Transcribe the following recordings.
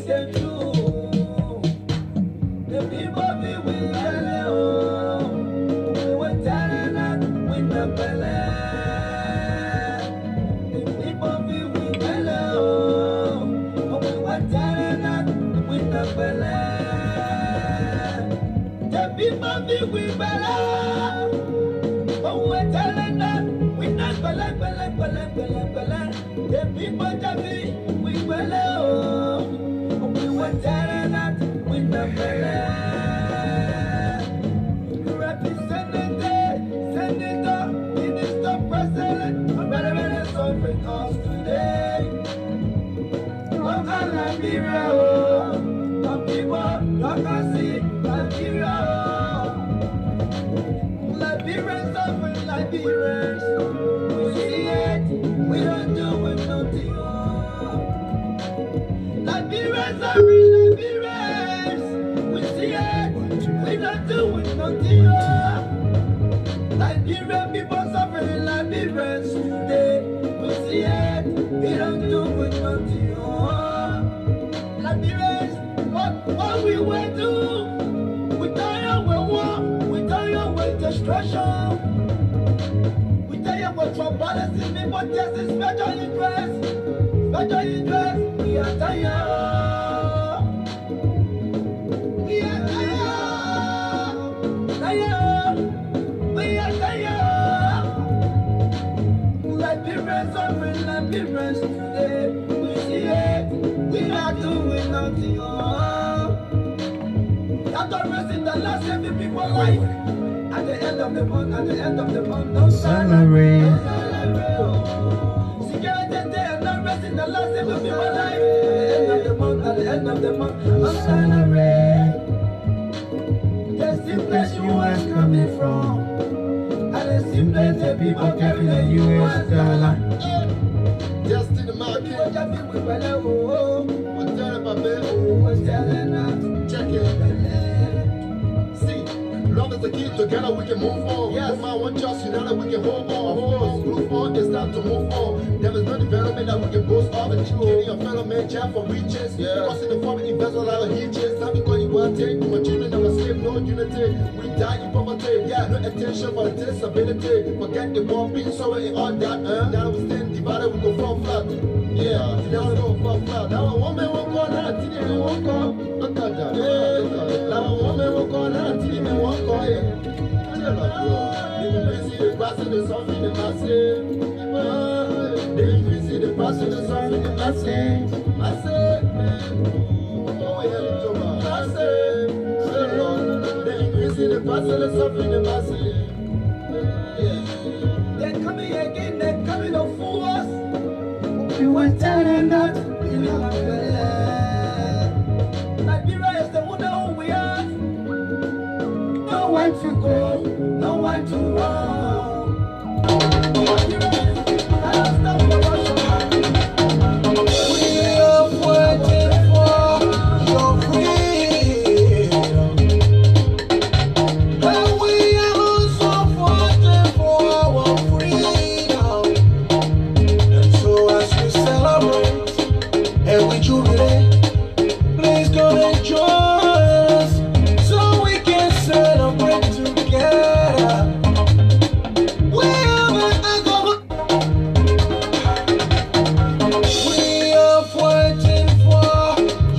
came true. The people be with hello. We were telling us with the belly. The people be with hello. We were telling us with the belly. The people be with belly. We were telling us with the belly. The people just be with belly. We were telling us with the belly. Representative, senator, minister, president, I'm better suffering us today. What can Liberia? The people, you can see Liberia. Liberians suffering, Liberians. We see it, we don't do it, nothing. Liberians suffering, Liberians. We see it, we don't do it, nothing. Liberian people suffering, Liberians today. We see it, we don't do it, nothing. Liberians, what we went through, we tell you we war, we tell you we destruction. We tell you what your policy mean, but yes, it's special interest, we are tired. We are tired, we are tired. Liberians suffering, Liberians today. We see it, we are doing nothing. That don't rest in the last every people life. At the end of the month, no salary. Security day and not rest in the last every people life. At the end of the month, no salary. The same place you was coming from, and the same place the people carry the US dollar. Just in the market. What's telling us? Check it. Long as the keep together, we can move on. Yes. With my one trust, united, we can hold on. Of course, move on, it's time to move on. There is no development that we can boast of. Educating your fellow man, child for riches. Because in the form of investment, I will hit you. Time because you want to take. My children never slave, no unity. We die in poverty. Yeah, no attention for the disability. Forget the war, being sorry and all that. Now we stand divided, we go fall flat. Yeah, now we go fall flat. Now a woman won't call, now a teenager won't call. Look at that. Now a woman won't call, now a teenager won't call. The passing the song in the massive. The increase in the passing the song in the massive. Massive. Oh, yeah, to massive. The increase in the passing the song in the massive. They're coming again, they're coming to fool us. We were telling that we love Liberia is the wonder who we are. No one to go, no one to run. We are waiting for your freedom, and we are also fighting for our freedom. And so as we celebrate and we jubilate, please come and join us so we can celebrate together. We are fighting for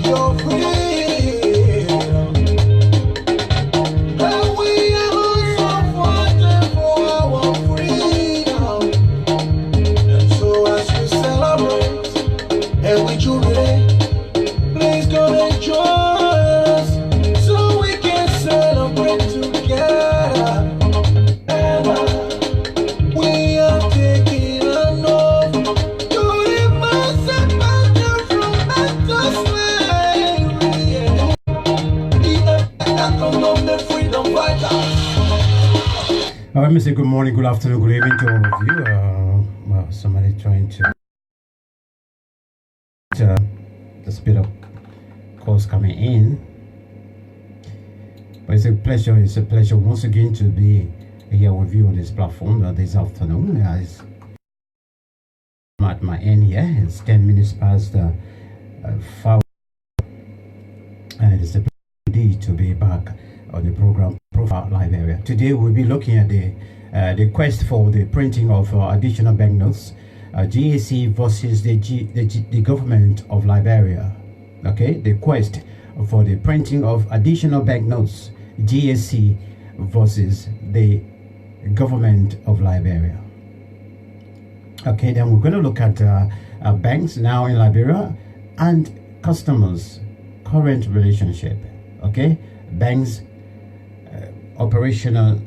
your freedom, and we are also fighting for our freedom. And so as we celebrate and we jubilate, please come and join us so we can celebrate together. And we are taking an oath to emancipate from mental slavery. The freedom fighter. Let me say good morning, good afternoon, good evening to all of you. Well, somebody trying to the speed of calls coming in. But it's a pleasure once again to be here with you on this platform this afternoon. As I'm at my end here, it's 10 minutes past 5 and it is a pleasure to be back on the program Profile Liberia. Today we'll be looking at the quest for the printing of additional banknotes, GAC versus the government of Liberia. Okay, the quest for the printing of additional banknotes, GAC versus the government of Liberia. Okay, then we're going to look at banks now in Liberia and customers' current relationship. Okay, banks operational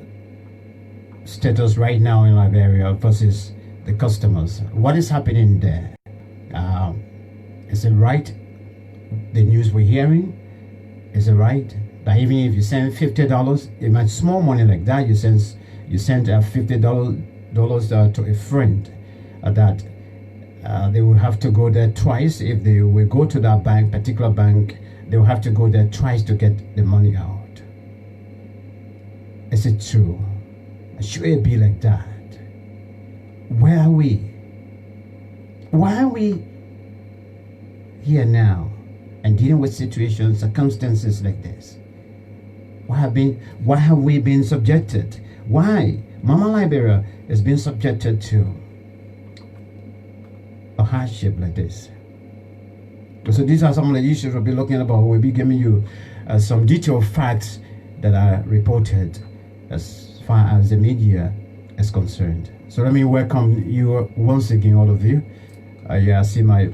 status right now in Liberia versus the customers. What is happening there? Is it right? The news we're hearing, is it right that even if you send $50, it might small money like that, you send $50 to a friend, that they will have to go there twice. If they will go to that particular bank, they will have to go there twice to get the money out. Is it true? Should it be like that? Where are we? Why are we here now and dealing with situations, circumstances like this? Why have we been subjected? Why Mama Liberia has been subjected to a hardship like this? So these are some of the issues we'll be looking about. We'll be giving you some detailed facts that are reported as far as the media is concerned. So let me welcome you once again, all of you. Yeah, I see my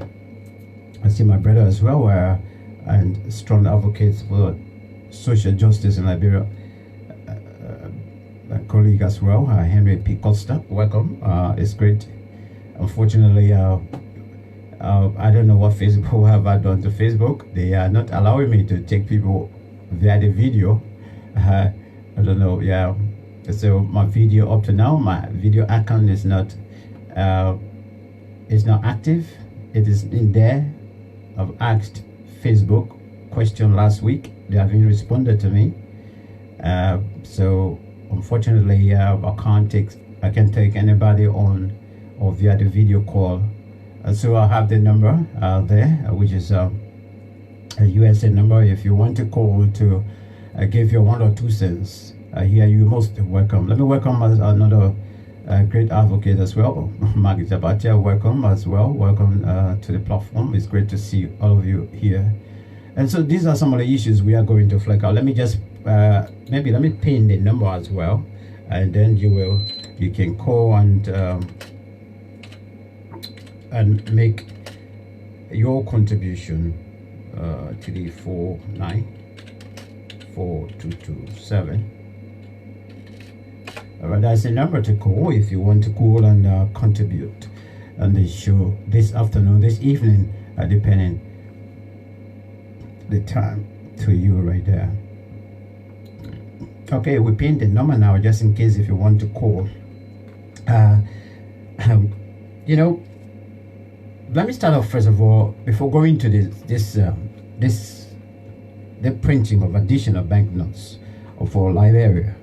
brother as well, and strong advocates for social justice in Liberia. A colleague as well, Henry P. Costa. Welcome. It's great. Unfortunately, I don't know what Facebook have I done to Facebook. They are not allowing me to take people via the video. I don't know. Yeah. So my video up to now, my video account is not active. It is in there. I've asked Facebook question last week. They haven't responded to me. So unfortunately, I can't take anybody on or via the video call. So I have the number there, which is a USA number. If you want to call to give your 1 or 2 cents, here you're most welcome. Let me welcome another great advocate as well, Mark Zabatia. Welcome as well. Welcome to the platform. It's great to see all of you here. And so these are some of the issues we are going to flesh out. Let me just let me pin the number as well, and then you can call and make your contribution to the 4942227. That's the number to call if you want to call and contribute on the show this afternoon, this evening, depending the time to you right there. Okay, we pinned the number now just in case if you want to call. Let me start off first of all before going to the printing of additional banknotes for Liberia.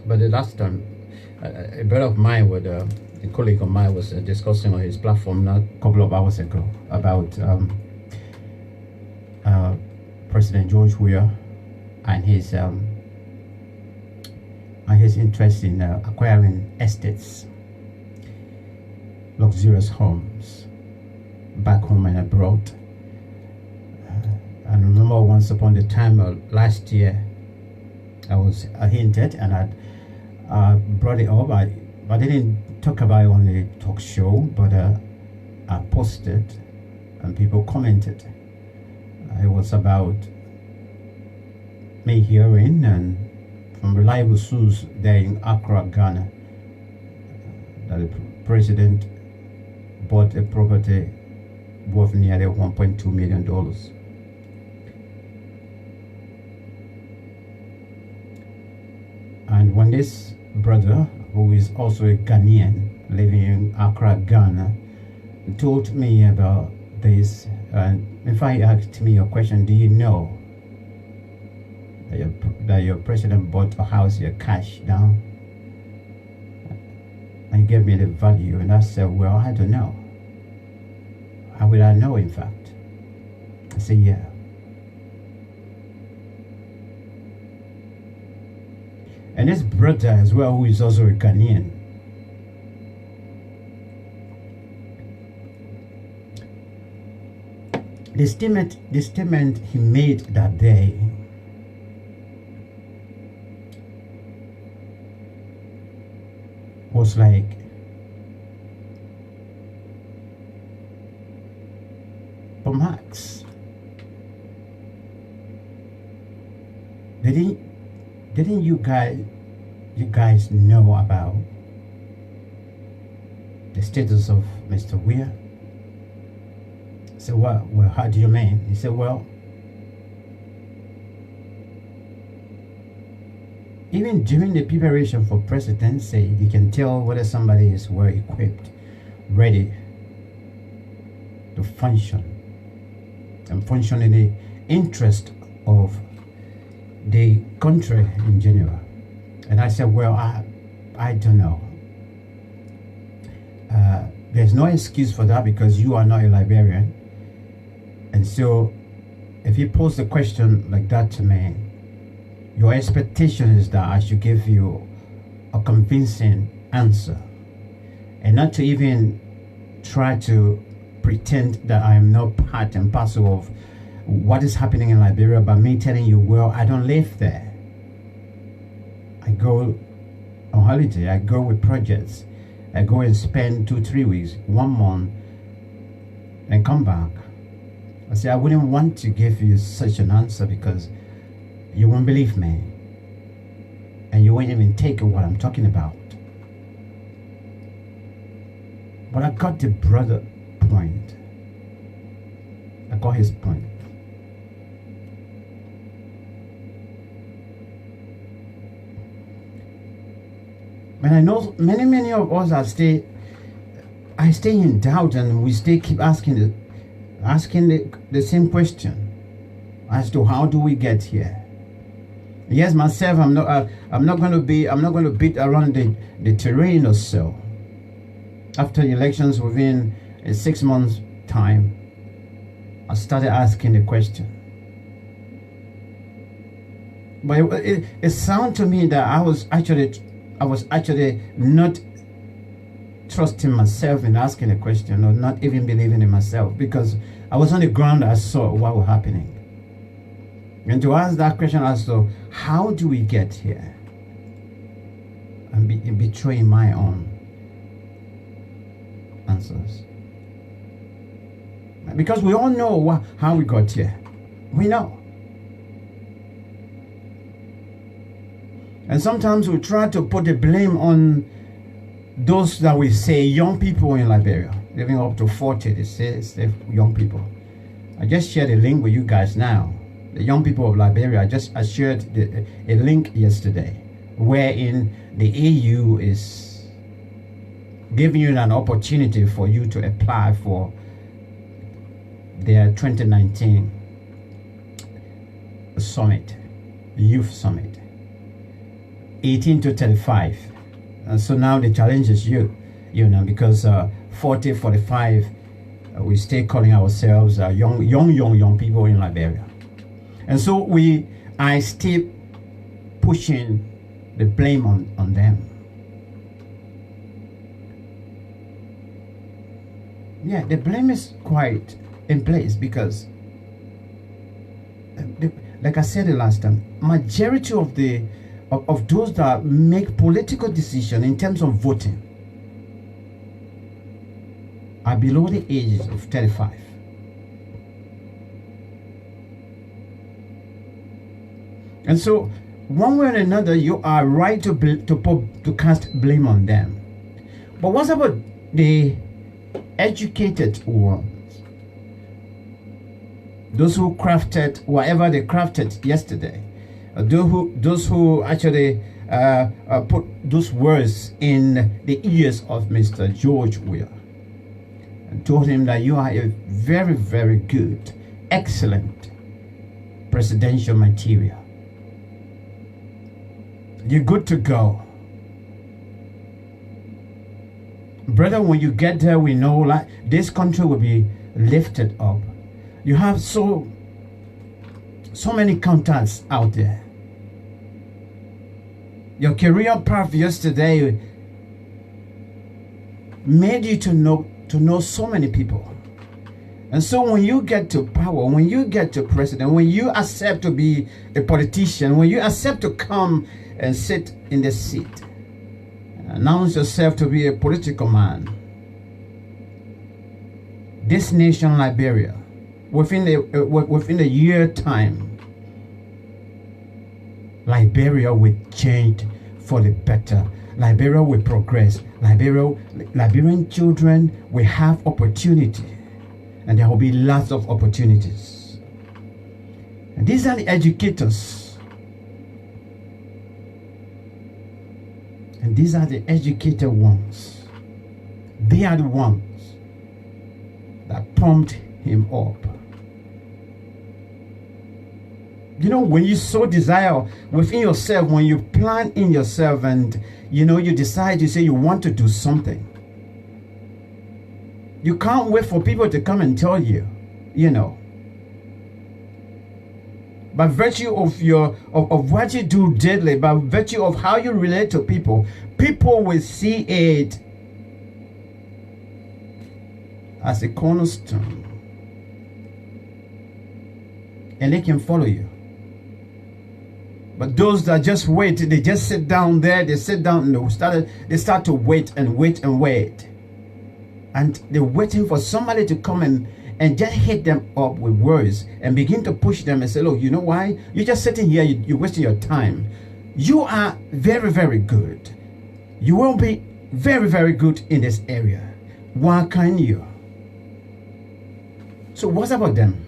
But the last time, a brother of mine a colleague of mine was discussing on his platform a couple of hours ago about President George Weah and his interest in acquiring estates, luxurious homes, back home and abroad. I remember once upon a time last year, I was hinted and I brought it up. I didn't talk about it on the talk show, but I posted and people commented. It was about me hearing and from reliable sources there in Accra, Ghana, that the president bought a property worth nearly $1.2 million. And when this brother, who is also a Ghanaian living in Accra, Ghana, told me about this, and in fact he asked me a question: do you know that your president bought a house here cash down? And he gave me the value, and I said, well, I don't know. How will I know, in fact? I say, yeah. And this brother as well, who is also a Ghanaian, the statement he made that day was like, but Max, didn't you guys know about the status of Mr. Weir? I said, well, how do you mean? He said, well, even during the preparation for presidency, you can tell whether somebody is well equipped, ready to function, and function in the interest of the country in general. And I said, well, I don't know. There's no excuse for that because you are not a Liberian. And so if you pose a question like that to me, your expectation is that I should give you a convincing answer and not to even try to pretend that I am not part and parcel of what is happening in Liberia by me telling you, well, I don't live there. I go on holiday, I go with projects, I go and spend 2-3 weeks, 1 month, and come back. I say, I wouldn't want to give you such an answer because you won't believe me. And you won't even take what I'm talking about. But I got the brother point. I got his point. And I know many of us I stay in doubt, and we keep asking the same question as to how do we get here. Yes, myself, I'm not going to beat around the terrain or so. After the elections, within a 6 months time, I started asking the question. But it sounded to me that I was actually not trusting myself in asking a question, or not even believing in myself, because I was on the ground. I saw what was happening. And to ask that question as to how do we get here, and betraying my own answers. Because we all know how we got here. We know. And sometimes we try to put the blame on those that we say young people in Liberia, living up to 40, they say young people. I just shared a link with you guys now. The young people of Liberia, I shared a link yesterday wherein the AU is giving you an opportunity for you to apply for their 2019 summit, youth summit, 18 to 35. And so now the challenge is you know, because 40, 45, we stay calling ourselves young people in Liberia. And so I still pushing the blame on them. Yeah, the blame is quite in place because, like I said the last time, majority of those that make political decisions in terms of voting are below the age of 35. And so, one way or another, you are right to cast blame on them. But what about the educated ones? Those who crafted whatever they crafted yesterday. Those who actually put those words in the ears of Mr. George Weir and told him that you are a very, very good, excellent presidential material. You're good to go. Brother, when you get there, we know like this country will be lifted up. You have so many contacts out there. Your career path yesterday made you to know so many people. And so when you get to power, when you get to president, when you accept to be a politician, when you accept to come and sit in the seat, announce yourself to be a political man, this nation, Liberia, within a year time, Liberia will change for the better. Liberia will progress. Liberian children will have opportunity, and there will be lots of opportunities. And these are the educators, and these are the educated ones. They are the ones that pumped him up. You know, when you sow desire within yourself, when you plan in yourself, and you decide, you say you want to do something, you can't wait for people to come and tell you, by virtue of of what you do daily, by virtue of how you relate to people, people will see it as a cornerstone, and they can follow you. But those that just wait, they just sit down there, they sit down and they start to wait and wait and wait. And they're waiting for somebody to come and just hit them up with words and begin to push them and say, look, you know why? You're just sitting here, you're wasting your time. You are very, very good. You will be very, very good in this area. Why can't you? So what's about them?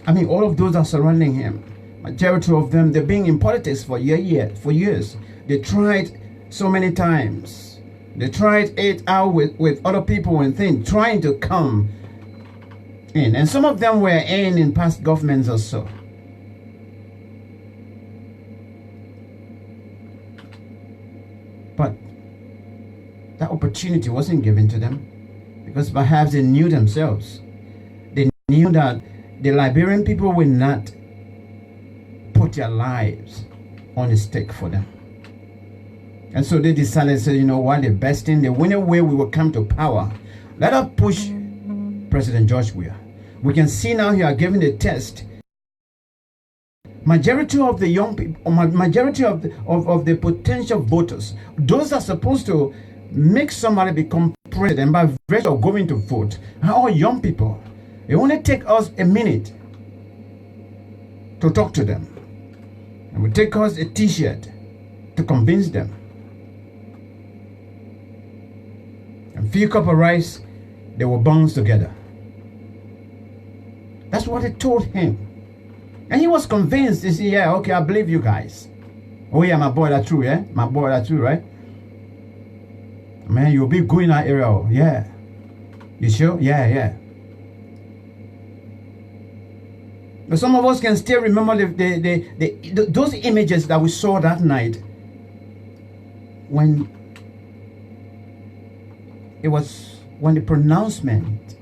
I mean, all of those are surrounding him. Majority of them, they've been in politics for years. They tried so many times. They tried it out with other people and things, trying to come in. And some of them were in past governments or so. But that opportunity wasn't given to them, because perhaps they knew themselves. They knew that the Liberian people will not put their lives on the stake for them. And so they decided, say, you know what, the best thing, the only way we will come to power, let us push President George Weah. We can see now he are giving the test. Majority of the young people, majority of the potential voters, those are supposed to make somebody become president by virtue of going to vote, are all young people. It only take us a minute to talk to them. It will take us a t-shirt to convince them. And few cup of rice, they will bounce together. That's what they told him. And he was convinced. He said, yeah, okay, I believe you guys. Oh yeah, my boy, that's true, yeah? My boy, that's true, right? Man, you'll be good in that area. Oh, yeah. You sure? Yeah. But some of us can still remember those images that we saw that night when the pronouncement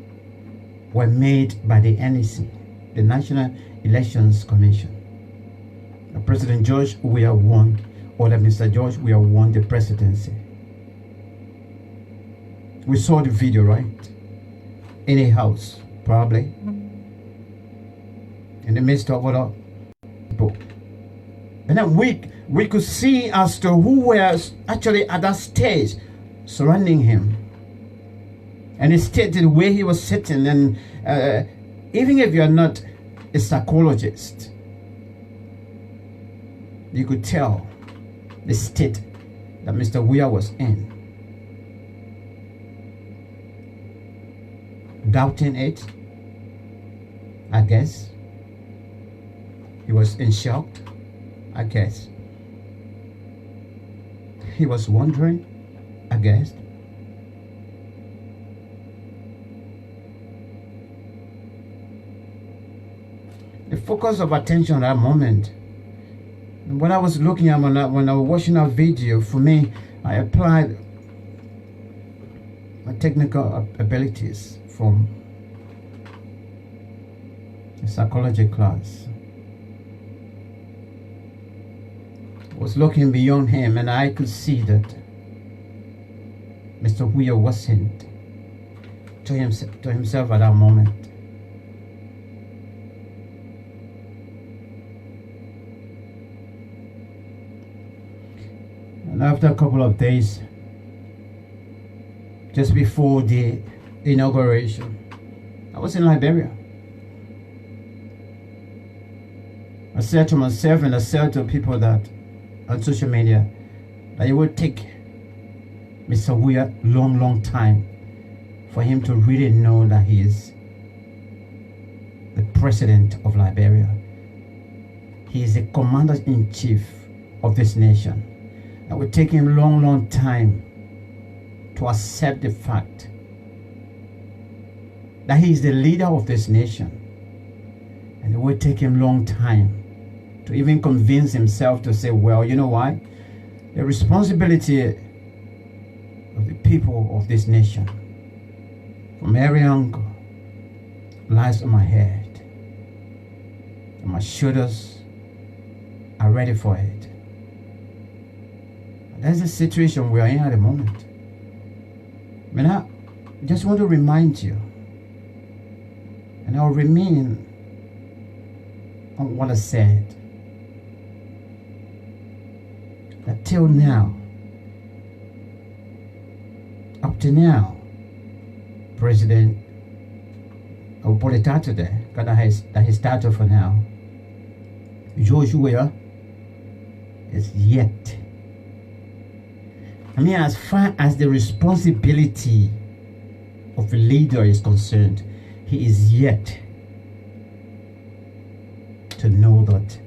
were made by the NEC, the National Elections Commission. President George Weah won, or that Mr. George Weah won the presidency. We saw the video, right? In a house, probably. In the midst of other people. And then we could see as to who was actually at that stage surrounding him. And he stated where he was sitting. And even if you're not a psychologist, you could tell the state that Mr. Weah was in. Doubting it, I guess. He was in shock, I guess. He was wondering, I guess. The focus of attention at that moment, when I was looking at when I was watching that video, for me, I applied my technical abilities from a psychology class. I was looking beyond him, and I could see that Mr. Huya wasn't to himself at that moment. And after a couple of days, just before the inauguration, I was in Liberia. I said to myself, and I said to people that on social media, that it would take Mr. Huya long time for him to really know that he is the president of Liberia. He is the commander-in-chief of this nation. It would take him long time to accept the fact that he is the leader of this nation. And it would take him long time to even convince himself to say, well, you know what? The responsibility of the people of this nation, from every angle, lies on my head. And my shoulders are ready for it. And that's the situation we are in at the moment. I mean, I just want to remind you, and I'll remain on what I said, that till now, up to now, President, I'll put it out today, because that his title for now, George Weah, is yet. I mean, as far as the responsibility of a leader is concerned, he is yet to know that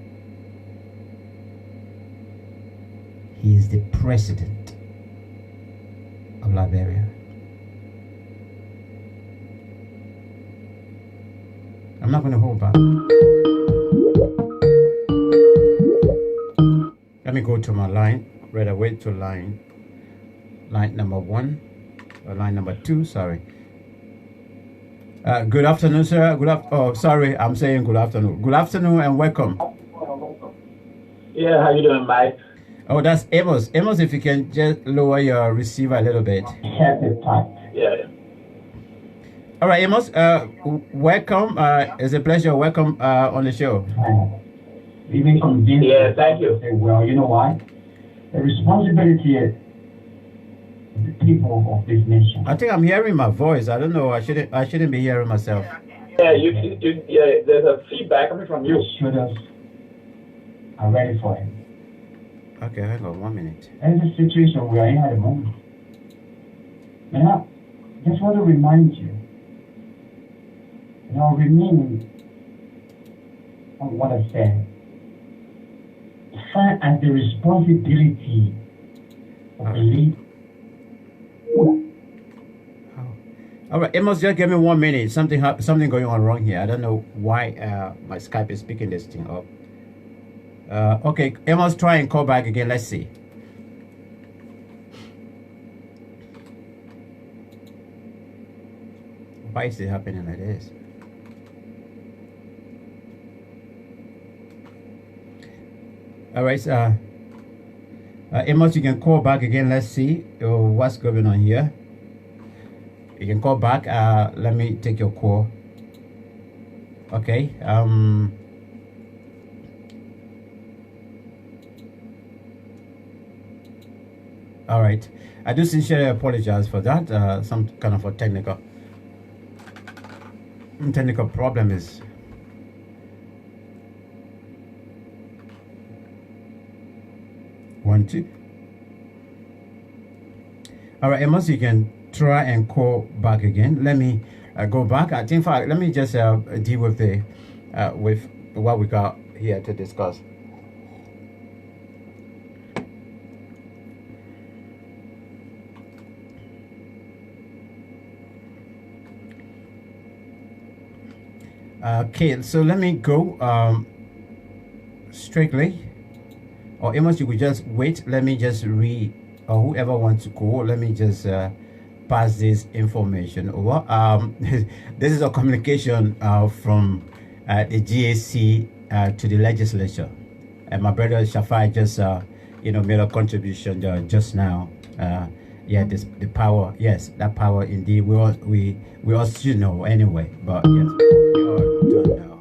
he is the president of Liberia. I'm not going to hold back. Let me go to my line, right away to line number 1, or line number 2, sorry. Good afternoon, sir. Sorry, I'm saying good afternoon. Good afternoon and welcome. Yeah, how you doing, Mike? Oh, that's Amos. Amos, if you can just lower your receiver a little bit. Yeah. All right, Amos, welcome. It's a pleasure. Welcome on the show. Even convinced. Yeah, thank you. Say, well, you know why? The responsibility of the people of this nation. I think I'm hearing my voice. I don't know. I shouldn't be hearing myself. Yeah, yeah, there's a feedback coming from you. Shoulders are ready for it. Okay, hang on 1 minute. That's the situation we are in at the moment. And I just want to remind you, and I'll remain on what I said. As far as the responsibility of the leader. All right, Amos, just give me 1 minute. Something going on wrong here. I don't know why my Skype is picking this thing up. Okay, Amos, try and call back again. Let's see. Why is it happening like this? All right, Amos, you can call back again. Let's see what's going on here. You can call back. Let me take your call. Okay. All right. I do sincerely apologize for that. Some kind of a technical problem is. One, two. All right, Amos, you can try and call back again. Let me go back. I think, let me just deal with with what we got here to discuss. Okay, so let me go strictly. Or Amos, you could just wait. Let me just or whoever wants to call, let me just pass this information over. This is a communication from the GAC to the legislature. And my brother Shafai just, made a contribution just now. The power, yes, that power indeed. We all should know anyway, but yes, we all don't know.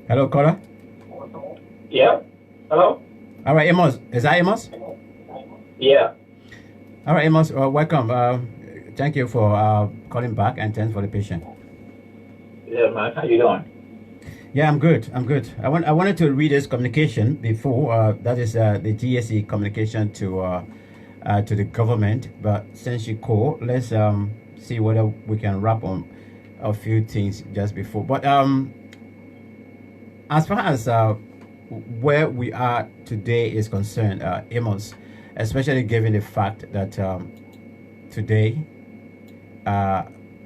Hello, caller. Yeah. Hello. All right, Amos. Is that Amos? Yeah. All right, Amos. Welcome. Thank you for calling back, and thanks for the patience. Yeah, man. How you doing? Yeah, I'm good. I wanted to read this communication before. That is the GSE communication to the government. But since you call, let's see whether we can wrap on a few things just before. But as far as where we are today is concerned, Amos, especially given the fact that today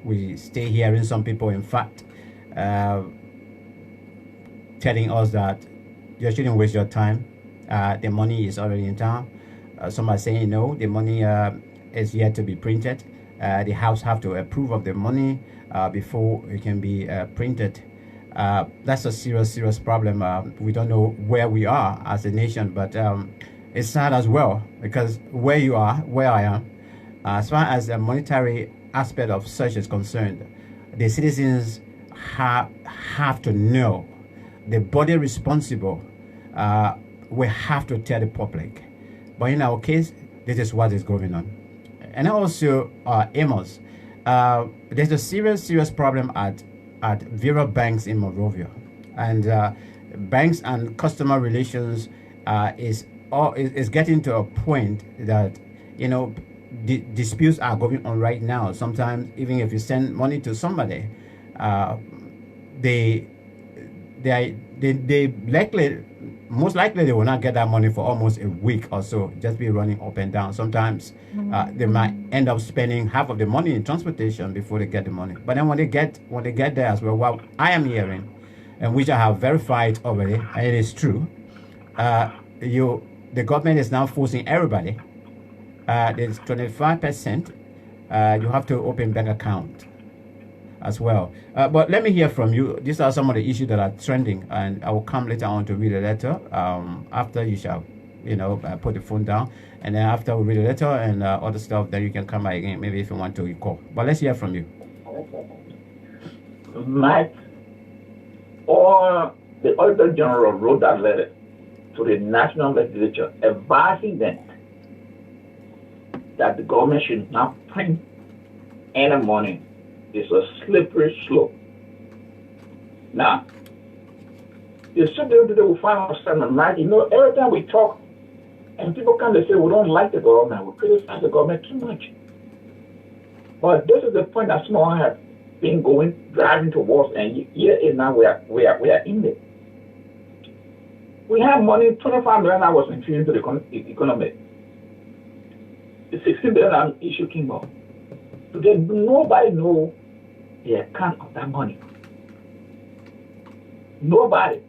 we stay hearing some people, in fact, telling us that you shouldn't waste your time. The money is already in town. Some are saying no, the money is yet to be printed. The House have to approve of the money before it can be printed. That's a serious problem. We don't know where we are as a nation, but it's sad as well, because where you are, where I am, as far as the monetary aspect of such is concerned, the citizens have to know. The body responsible will have to tell the public. But in our case, this is what is going on. And also, Amos, there's a serious problem at various banks in Monrovia, and banks and customer relations is getting to a point that disputes are going on right now. Sometimes even if you send money to somebody, they most likely they will not get that money for almost a week or so, just be running up and down. Sometimes they might end up spending half of the money in transportation before they get the money. But then when they get there as well, what I am hearing, and which I have verified already, and it is true, the government is now forcing everybody. There's 25%. You have to open bank account as well. But let me hear from you. These are some of the issues that are trending, and I will come later on to read a letter after you shall, put the phone down. And then after we read the letter and other stuff, then you can come back again, maybe if you want to call. But let's hear from you. Mike, or the Auditor General wrote that letter to the National Legislature advising them that the government should not print any money. It's a slippery slope. Now, you sit there today, we find ourselves, Mike, every time we talk, and people come to say we don't like the government, we criticize the government too much. But this is the point that some of us have been driving towards, and here is now we are in it. We have money, $25 million was infused into the economy. The $16 billion issue came up. Today, nobody knows the account of that money. Nobody.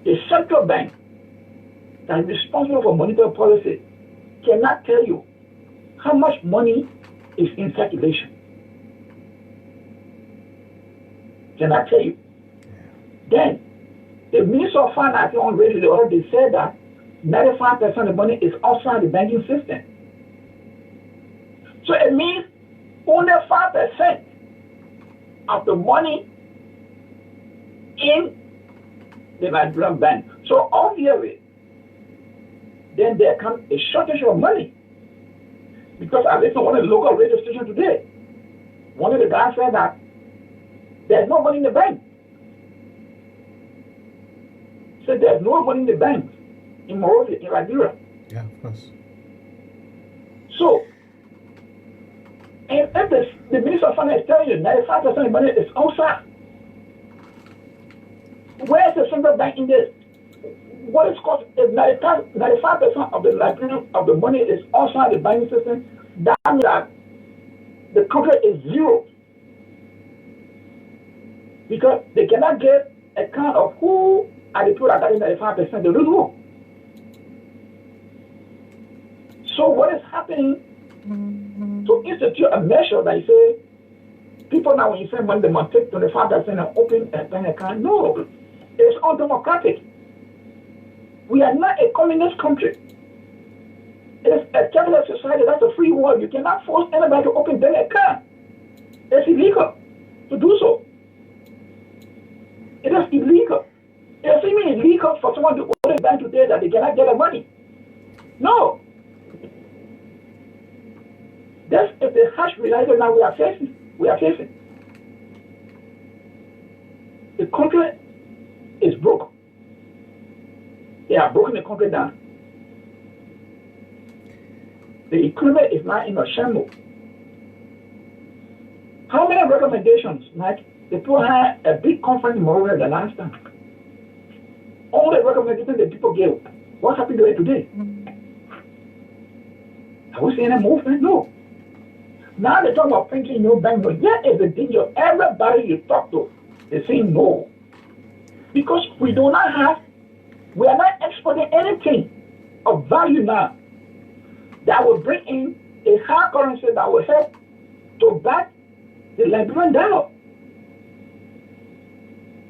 The central bank that is responsible for monetary policy cannot tell you how much money is in circulation. Cannot tell you. Then, the Minister of Finance on radio already said that 95% of the money is outside the banking system. So it means only 5% of the money in the Nigerian bank. So obviously, then there comes a shortage of money. Because I listened to one of the local radio stations today. One of the guys said that there's no money in the bank. So there's no money in the bank in Monrovia, in Liberia. Yeah, of course. So, and if the Minister of Finance is telling you 95% of the money is outside, where's the central bank in this? What is cost? If 95% of the money is outside the banking system, that means that the country is zero. Because they cannot get account of who are the people that got in 95%. They don't know. So what is happening to institute a measure that you say, people now when you send money, they must take 25% and open a bank account? No, it's undemocratic. We are not a communist country. It's a capitalist society. That's a free world. You cannot force anybody to open bank account. It's illegal to do so. It is illegal. It's even illegal for someone to open a bank today that they cannot get the money. No. This is the harsh reality now we are facing. The country is broke. They have broken the country down. The economy is now in a shambles. How many recommendations? Like the people had a big conference in Monrovia the last time. All the recommendations that people gave, what happened to it today? Are we seeing a movement? No. Now they're talking about printing new banknotes. That is the danger. Everybody you talk to, they say no. Because we are not exporting anything of value now that will bring in a hard currency that will help to back the Liberian dollar.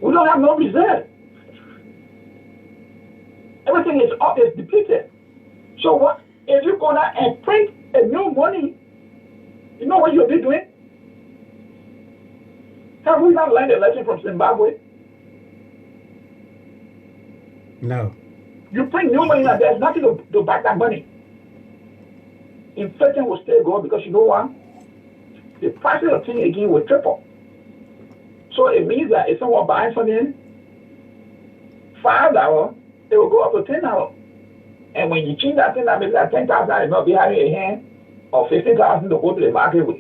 We don't have no reserve. Everything is depleted. So what if you go out and print a new money? You know what you'll be doing? Have we not learned a lesson from Zimbabwe? No. You print new money and there's nothing to back that money. Inflation will still go because you know what? The prices of things again will triple. So it means that if someone buys something $5, it will go up to $10. And when you change that thing, that means that 10,000 is not be having a hand or 50,000 to go to the market with.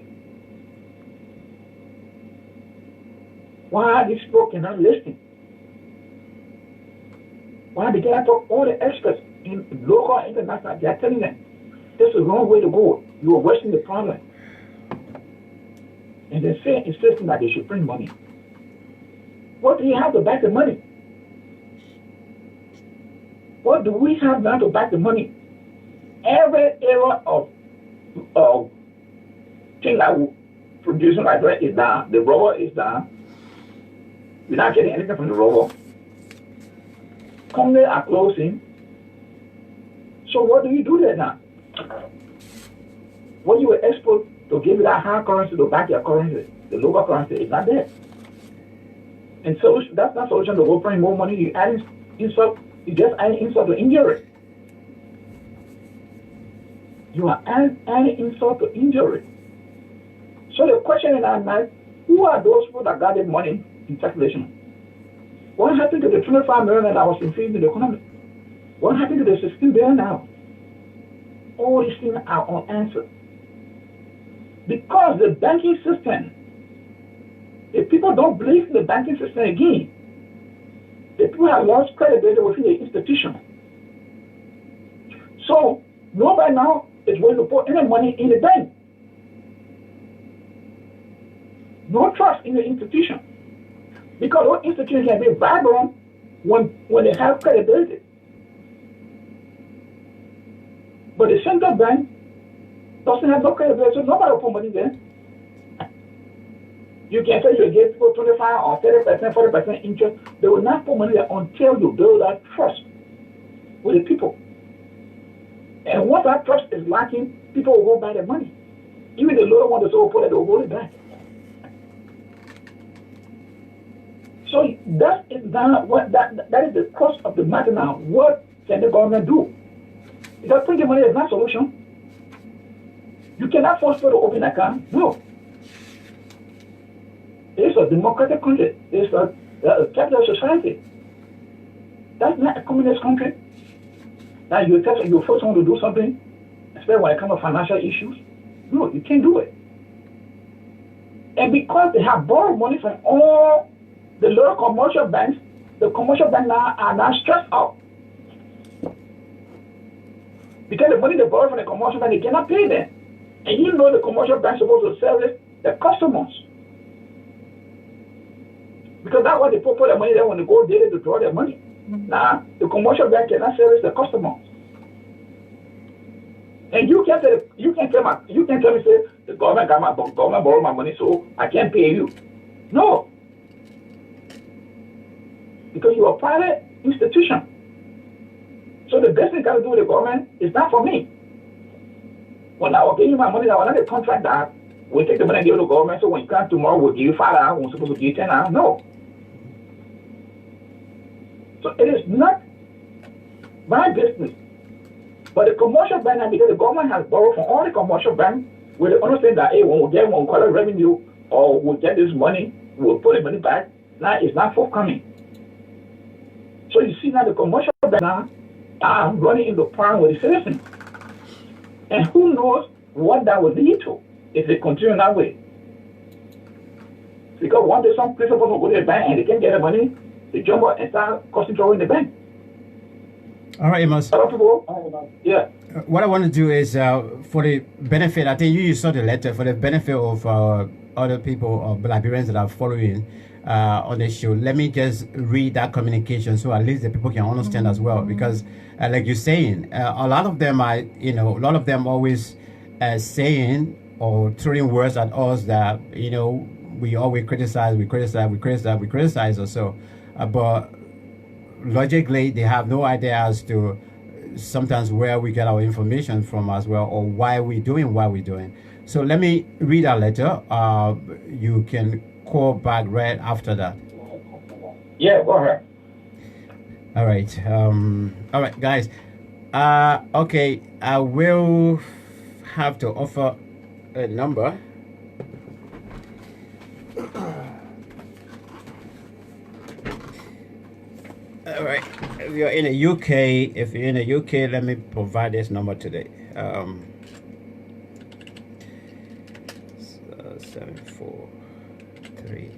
Why these people cannot listen? Why they cannot talk? All the experts in local and international, they are telling them this is the wrong way to go. You are wasting the problem. And they say insisting that they should print money. What do you have to back the money? What do we have now to back the money? Every era of thing like producing like that is down. The rubber is down. We're not getting anything from the rubber. Companies are closing. So what do you do there now? What you will export to give you that hard currency to back your currency, the local currency is not there. And so that's not solution to go print more money. You add insult. You just add insult to injury. You are adding insult to injury. So the question in our mind, who are those people that got the money in circulation? What happened to the 25 million that was infused in the economy? What happened to the 16 billion now? All these things are unanswered. Because the banking system, if people don't believe in the banking system again, the people have lost credibility within the institution. So nobody now is willing to put any money in the bank. No trust in the institution. Because those institutions can be vibrant when they have credibility. But the central bank doesn't have no credibility, so nobody will put money there. You can say you give people 25 or 30%, 40% interest. They will not put money there until you build that trust with the people. And once that trust is lacking, people will go buy the money. Even the little one that's over put it, they will hold it back. So that is that is the cost of the matter now. What can the government do? Because printing money is not a solution. You cannot force people to open an account. No. It's a democratic country. It's a capitalist society. That's not a communist country. Now you force someone to do something, especially when it comes to financial issues. No, you can't do it. And because they have borrowed money from all the local commercial banks, the commercial banks now are now stressed out. Because the money they borrow from the commercial bank, they cannot pay them. And you know the commercial bank is supposed to service the customers. Because that's why they put their money there when they go daily to draw their money. Now, the commercial bank cannot service the customer. And you can't tell me say the government borrow my money, so I can't pay you. No. Because you're a private institution. So the best thing I can do with the government is not for me. When I will give you my money, I will not a contract that we take the money and give it to the government, so when you come tomorrow, we'll give you $5, we're supposed to give you $10. No. So it is not my business. But the commercial bank, because the government has borrowed from all the commercial banks, with the understanding that, hey, when we collect revenue or we get this money, we'll put the money back. Now it's not forthcoming. So you see now the commercial bank now are running into problem with the citizens. And who knows what that will lead to if they continue that way. Because one day some people will go to the bank and they can't get the money, they jump out and start causing trouble in the bank. All right, Amos. Yeah. What I want to do is, for the benefit, I think you saw the letter, for the benefit of other people or Liberians that are following on the show, let me just read that communication so at least the people can understand as well. Because, like you're saying, a lot of them are, always saying or throwing words at us that, we always criticize or so. But logically, they have no idea as to sometimes where we get our information from as well, or why we're doing what we're doing. So let me read our letter. You can call back right after that. Yeah, go ahead. All right. All right, guys. Okay, I will have to offer a number. All right. If you're in the UK, let me provide this number today. 7438969.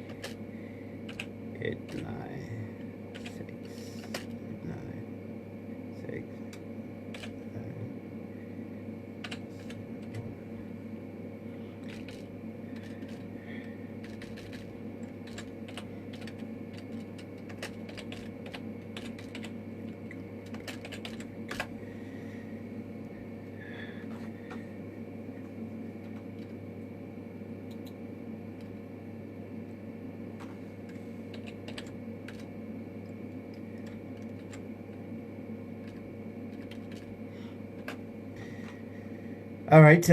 All right.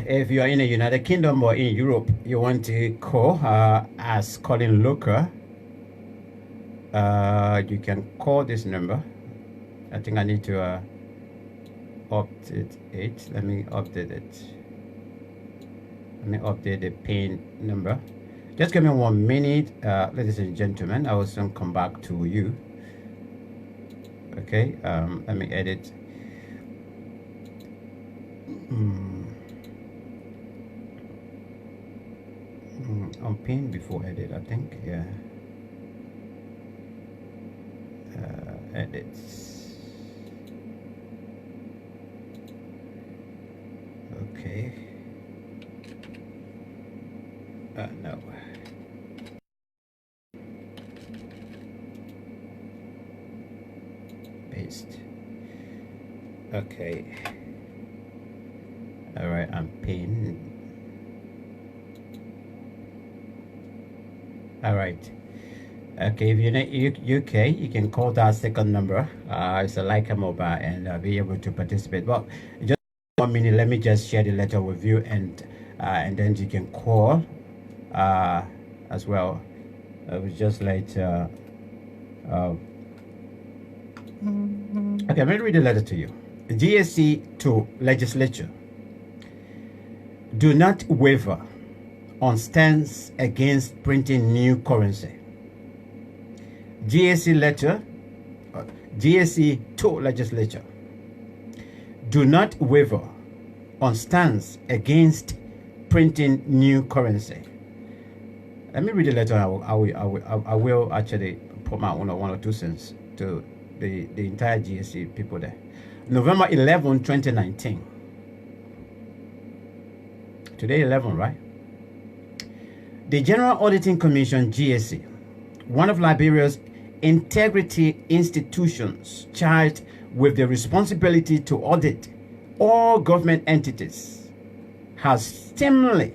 If you are in the United Kingdom or in Europe, you want to call as calling local. You can call this number. I think I need to update it. Let me update it. Let me update the PIN number. Just give me 1 minute, ladies and gentlemen. I will soon come back to you. Okay. Let me edit. On PIN before edit, I think. Yeah. Edits. Okay. No. Paste. Okay. All right, I'm PIN. All right. Okay, if you're in UK, you can call that second number. It's a Leica mobile, and be able to participate. Well, just 1 minute. Let me just share the letter with you, and then you can call as well. I was just like, okay, I'm going to read the letter to you. GSC to legislature. Do not waver on stance against printing new currency. GSC letter, GSC to legislature. Do not waver on stance against printing new currency. Let me read the letter. I will actually put my one or two cents to the entire GSC people there. November 11, 2019. Today 11, right? The General Auditing Commission, GSC, one of Liberia's integrity institutions charged with the responsibility to audit all government entities, has sternly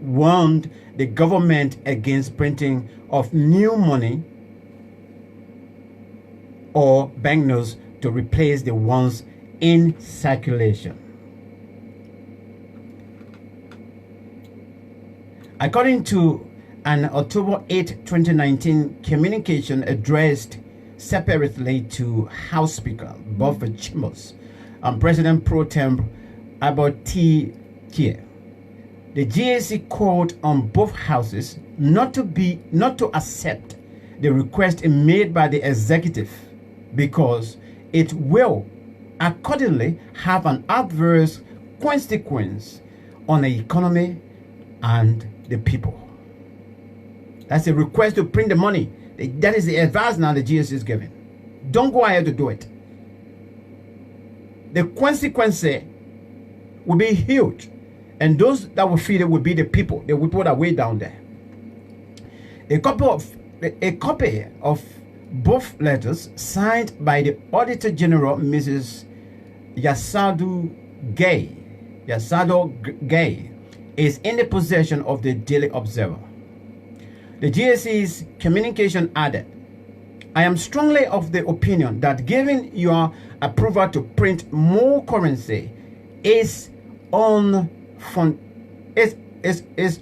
warned the government against printing of new money or banknotes to replace the ones in circulation. According to an October 8, 2019 communication addressed separately to House Speaker Buffett Chambers and President Pro Tem Abbott T. Kier, the GAC called on both houses not to accept the request made by the executive because it will accordingly have an adverse consequence on the economy and the people. That's a request to print the money. That is the advice now the GAC is giving. Don't go ahead to do it. The consequence will be huge. And those that will feel it will be the people that are way down there. A copy of both letters signed by the Auditor General, Mrs. Yasado Gay, is in the possession of the Daily Observer. The GAC's communication added, I am strongly of the opinion that giving your approval to print more currency is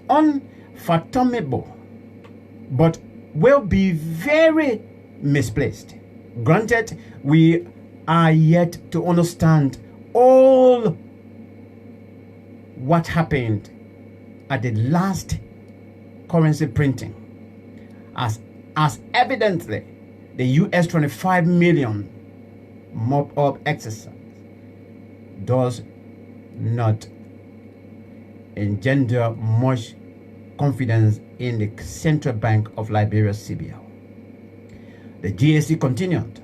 unfathomable, but will be very misplaced. Granted, we are yet to understand all what happened at the last currency printing, as evidently the US 25 million mop-up exercise does not engender much confidence in the Central Bank of Liberia, CBL. The GAC continued,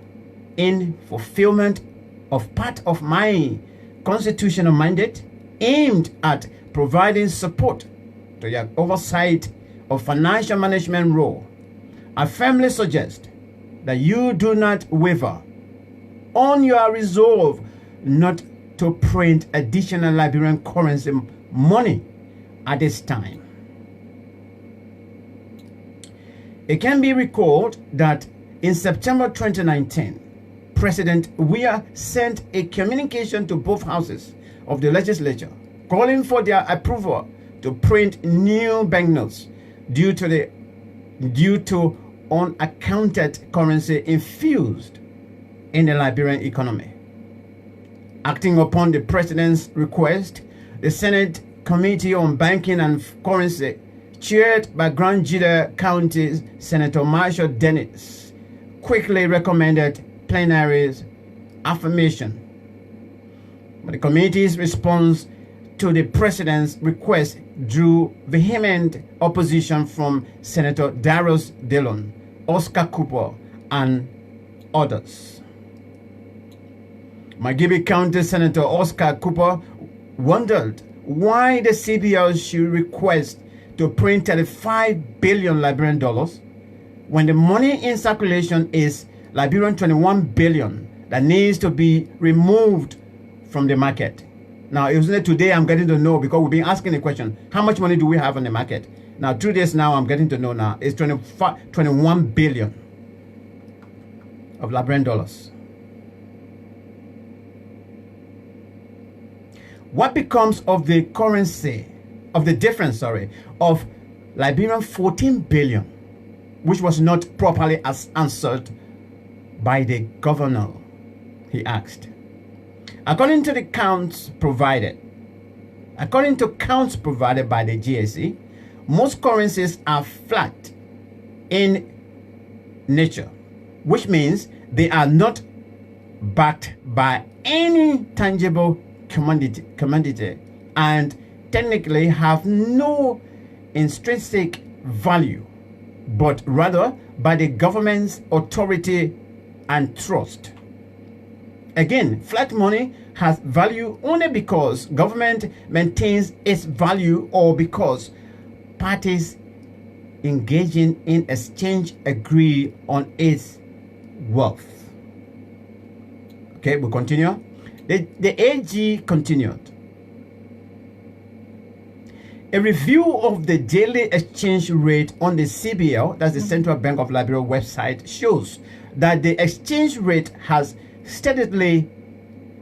in fulfillment of part of my constitutional mandate aimed at providing support to your oversight of financial management role, I firmly suggest that you do not waver on your resolve not to print additional Liberian currency money at this time. It can be recalled that in September 2019, President Weah sent a communication to both houses of the legislature calling for their approval to print new banknotes due to unaccounted currency infused in the Liberian economy. Acting upon the president's request, the Senate Committee on Banking and Currency, chaired by Grand Jida County Senator Marshall Dennis, quickly recommended plenary's affirmation. But the committee's response to the president's request drew vehement opposition from Senator Darius Dillon, Oscar Cooper, and others. Magibi County Senator Oscar Cooper wondered why the CBL should request to print 35 billion Liberian dollars when the money in circulation is Liberian 21 billion that needs to be removed from the market. Now, it was only today I'm getting to know, because we've been asking the question, how much money do we have on the market? Now, 2 days now, I'm getting to know now, it's 21 billion of Liberian dollars. What becomes of the difference of Liberian 14 billion, which was not properly answered by the governor, he asked. According to counts provided by the GAC, most currencies are flat in nature, which means they are not backed by any tangible commodity and technically have no intrinsic value, but rather by the government's authority and trust. Again, flat money has value only because government maintains its value or because parties engaging in exchange agree on its wealth. Okay, we continue. The AG continued. A review of the daily exchange rate on the CBL, that's the Central Bank of Liberia website, shows that the exchange rate has steadily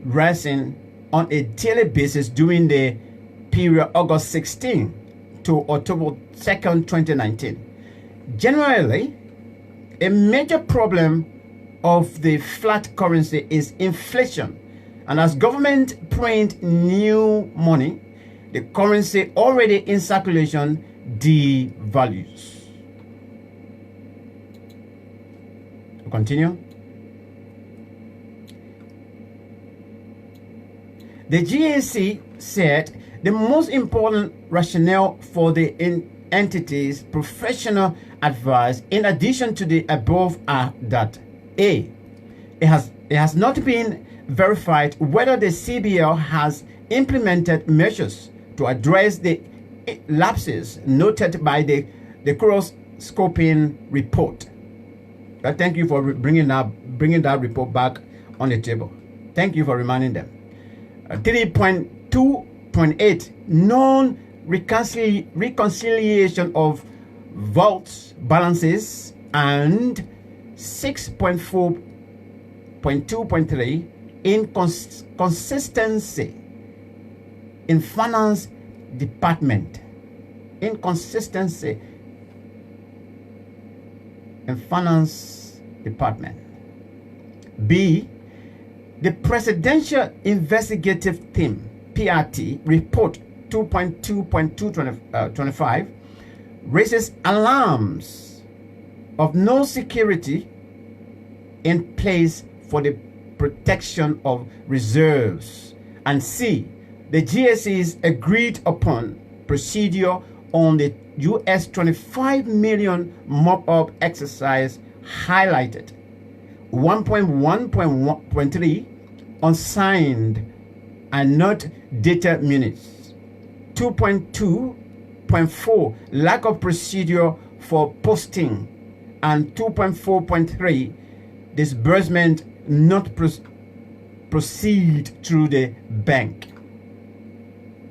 risen on a daily basis during the period August 16 to October 2nd, 2019. Generally, a major problem of the flat currency is inflation, and as government print new money, the currency already in circulation devalues. Continue. The GAC said the most important rationale for the entity's professional advice, in addition to the above, are that A, it has not been verified whether the CBL has implemented measures to address the lapses noted by the cross-scoping report. But thank you for bringing that report back on the table. Thank you for reminding them. 3.2.8 non-reconciliation of vaults balances, and 6.4.2.3 inconsistency in finance department. Inconsistency in finance department. B, the Presidential Investigative Team, PRT, report 2.2.225 raises alarms of no security in place for the protection of reserves. And C, the GSE's agreed upon procedure on the US 25 million mop-up exercise highlighted 1.1.3 unsigned and not dated minutes, 2.2.4 lack of procedure for posting, and 2.4.3 disbursement not proceed through the bank.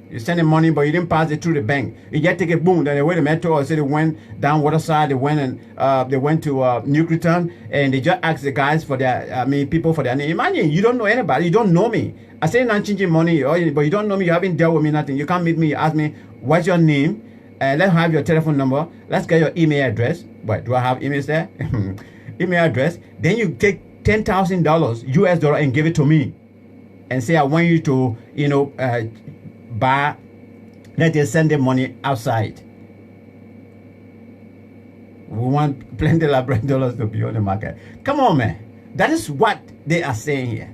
You send the money, but you didn't pass it through the bank. You just take it, boom, then they went to Metro, or say they went down Waterside, they went to Newcreton, and they just asked the guys for their, people for their name. Imagine, you don't know anybody, you don't know me. I say not changing money, but you don't know me, you haven't dealt with me, nothing. You can't meet me, you ask me, what's your name? Let's have your telephone number. Let's get your email address. What, do I have emails there? Email address. Then you take $10,000 US dollar and give it to me. And say, I want you to, buy, let us send the money outside. We want plenty of dollars to be on the market. Come on, man. That is what they are saying here.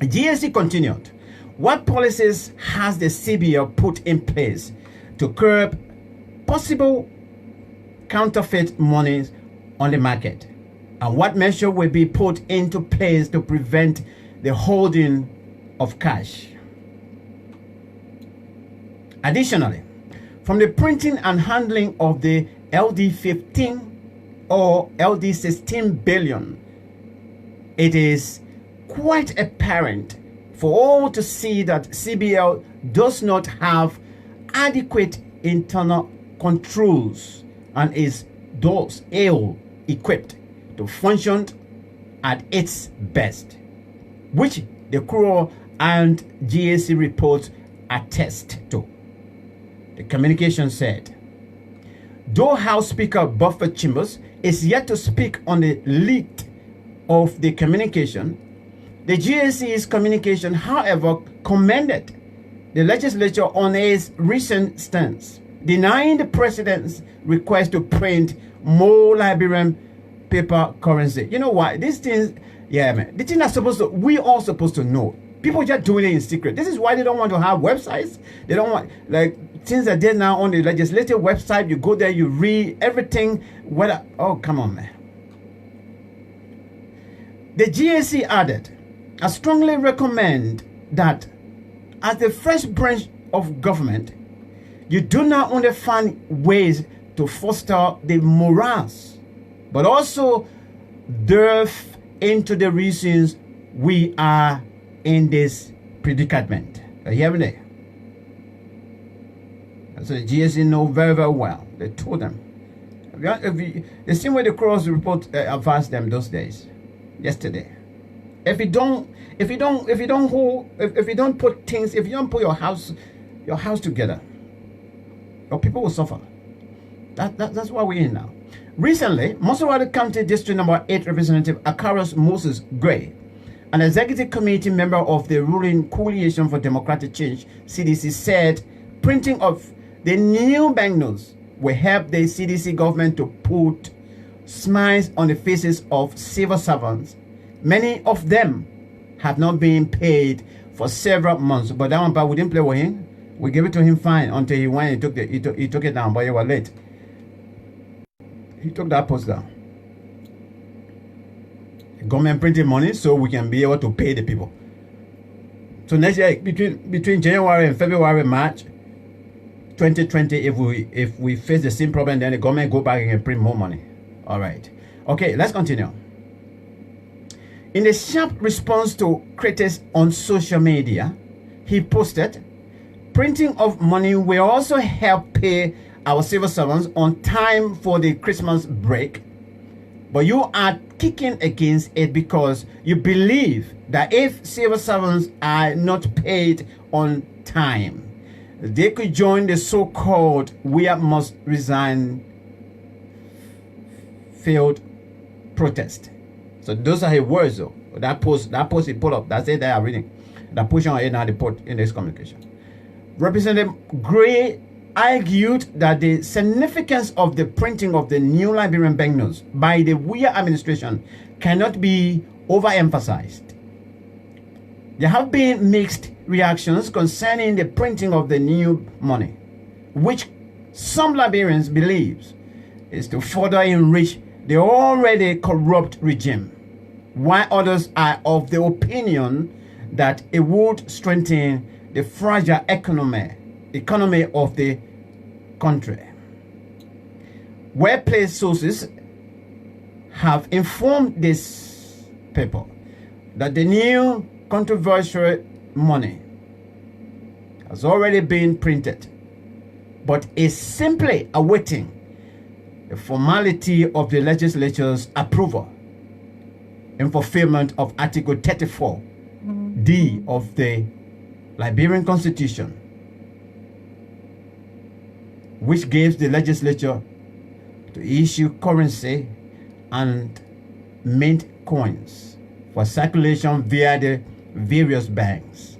GSC continued. What policies has the CBL put in place to curb possible counterfeit monies on the market? And what measure will be put into place to prevent the holding of cash? Additionally, from the printing and handling of the LD15 or LD16 billion, it is quite apparent for all to see that CBL does not have adequate internal controls and is thus ill-equipped to function at its best, which the Kuro and GAC reports attest to. The communication said, though House Speaker Buffett Chambers is yet to speak on the leak of the communication, the GAC's communication, however, commended the legislature on its recent stance, denying the president's request to print more Liberian paper currency. You know why? These things, yeah, man, the thing we all supposed to know. People just doing it in secret. This is why they don't want to have websites. They don't want, like, things that they're now on the legislative website. You go there, you read everything. Oh, come on, man. The GAC added, I strongly recommend that as the fresh branch of government, you do not only find ways to foster the morass, but also delve into the reasons we are in this predicament. Are you hearing it? So the GSC know very, very well. They told them. The same way the Cross report advised them those days, yesterday. If you don't put your house together, your people will suffer. That's why we're in now. Recently, Mossorado County District Number 8 Representative Akaros Moses Gray, an executive committee member of the ruling Coalition for Democratic Change, CDC, said printing of the new banknotes will help the CDC government to put smiles on the faces of civil servants. Many of them have not been paid for several months. But that one part, we didn't play with him. We gave it to him fine until he went and he took it down, but he was late. He took that post down. The government printed money so we can be able to pay the people. So next year, between January and February, March 2020, if we face the same problem, then the government go back and print more money. All right. Okay, let's continue. In a sharp response to critics on social media, he posted, printing of money will also help pay our civil servants on time for the Christmas break, but you are kicking against it because you believe that if civil servants are not paid on time, they could join the so-called "we must resign" field protest. So those are his words, though. That post he put up. That's it. They are reading. That portion of it now they put in this communication. Representative Gray argued that the significance of the printing of the new Liberian banknotes by the Weah administration cannot be overemphasized. There have been mixed reactions concerning the printing of the new money, which some Liberians believe is to further enrich the already corrupt regime, while others are of the opinion that it would strengthen the fragile economy of the country. Well-placed sources have informed this paper that the new controversial money has already been printed, but is simply awaiting the formality of the legislature's approval in fulfillment of Article 34D of the Liberian Constitution, which gives the legislature to issue currency and mint coins for circulation via the various banks.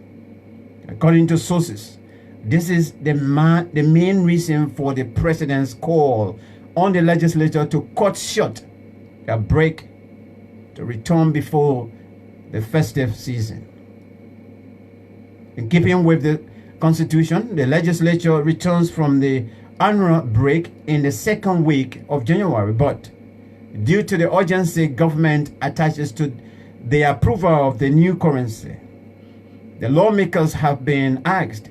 According to sources, this is the main reason for the president's call on the legislature to cut short a break to return before the festive season. In keeping with the Constitution, the legislature returns from the annual break in the second week of January, but due to the urgency government attaches to the approval of the new currency, the lawmakers have been asked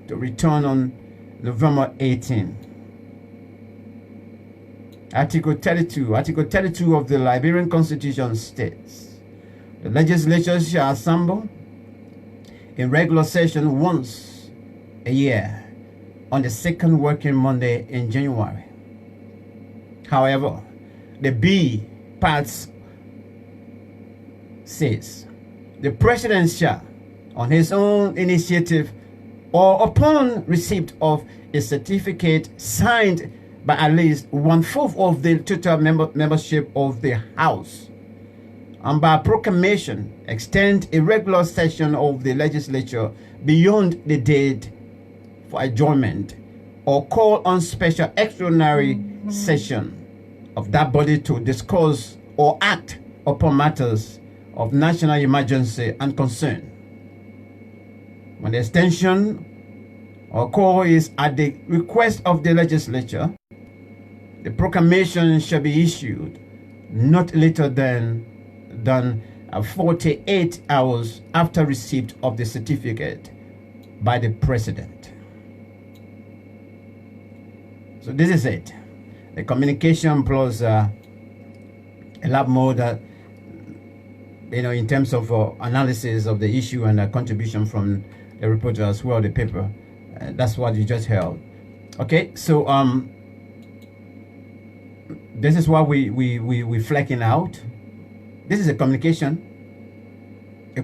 to return on November 18. Article 32 of the Liberian Constitution states, the legislature shall assemble in regular session once a year on the second working Monday in January. However, the B part says the president shall, on his own initiative or upon receipt of a certificate signed by at least 1/4 of the total membership of the House, and by proclamation extend a regular session of the legislature beyond the date for adjournment, or call on special extraordinary session of that body to discuss or act upon matters of national emergency and concern. When the extension or call is at the request of the legislature, the proclamation shall be issued not later than 48 hours after receipt of the certificate by the president. So this is it. a communication plus a lot more that, in terms of analysis of the issue and contribution from the reporter as well, the paper. That's what you just heard. Okay, so this is what we flacking out. This is a communication,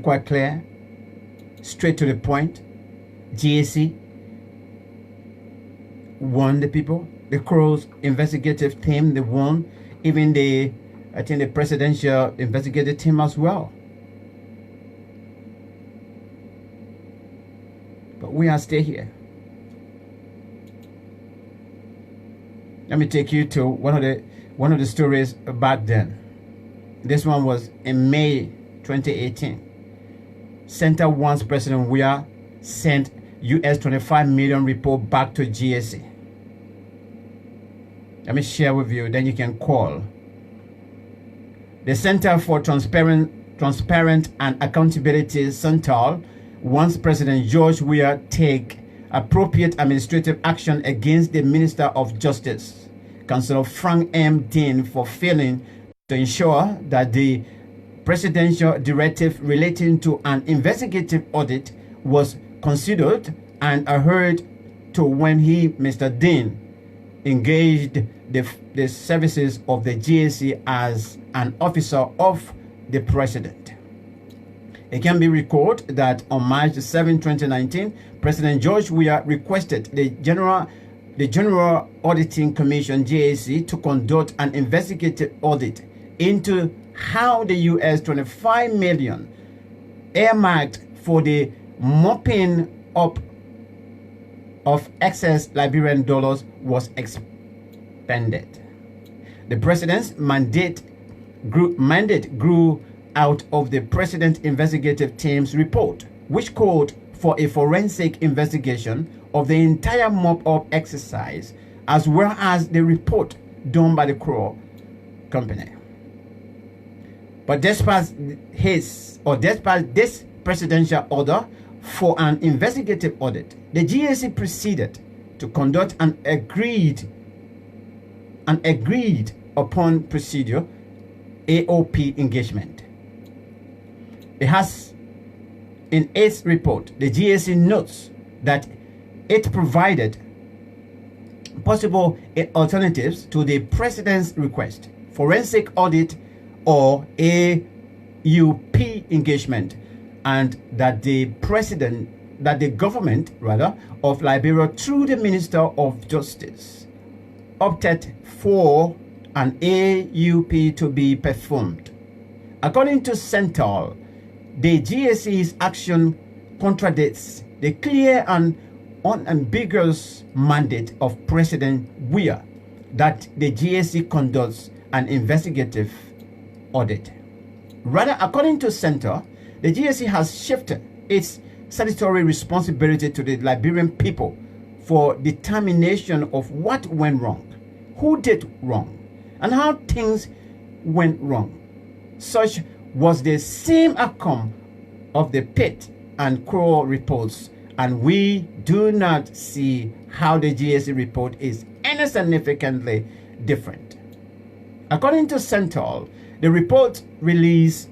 quite clear, straight to the point. GAC warned the people. The Crow's investigative team, they won. Even the presidential investigative team as well. But we are still here. Let me take you to one of the stories back then. This one was in May 2018. Center wants President Weah sent US 25 million report back to GSA. Let me share with you, then you can call. The Center for Transparent and Accountability, CENTAL, wants President George Weah take appropriate administrative action against the Minister of Justice, Councillor Frank M. Dean, for failing to ensure that the presidential directive relating to an investigative audit was considered and adhered to when Mr. Dean, engaged the services of the GSC as an officer of the president. It can be recalled that on March 7, 2019, President George Weah requested the General Auditing Commission, GAC, to conduct an investigative audit into how the US 25 million earmarked for the mopping up of excess Liberian dollars was expended. The president's mandate grew out of the president's investigative team's report, which called for a forensic investigation of the entire mop-up exercise, as well as the report done by the Crow Company. But despite this presidential order for an investigative audit, the GSC proceeded to conduct an agreed upon procedure AOP engagement. It has, in its report, the GSC notes that it provided possible alternatives to the president's request: forensic audit or AUP engagement, and that the government of Liberia, through the Minister of Justice, opted for an AUP to be performed. According to CENTAL, the GSC's action contradicts the clear and unambiguous mandate of President Weah that the GSC conducts an investigative audit. Rather, according to CENTAL, the GSC has shifted its statutory responsibility to the Liberian people for determination of what went wrong, who did wrong, and how things went wrong. Such was the same outcome of the Pitt and Crow reports, and we do not see how the GSC report is any significantly different. According to CENTAL, the report released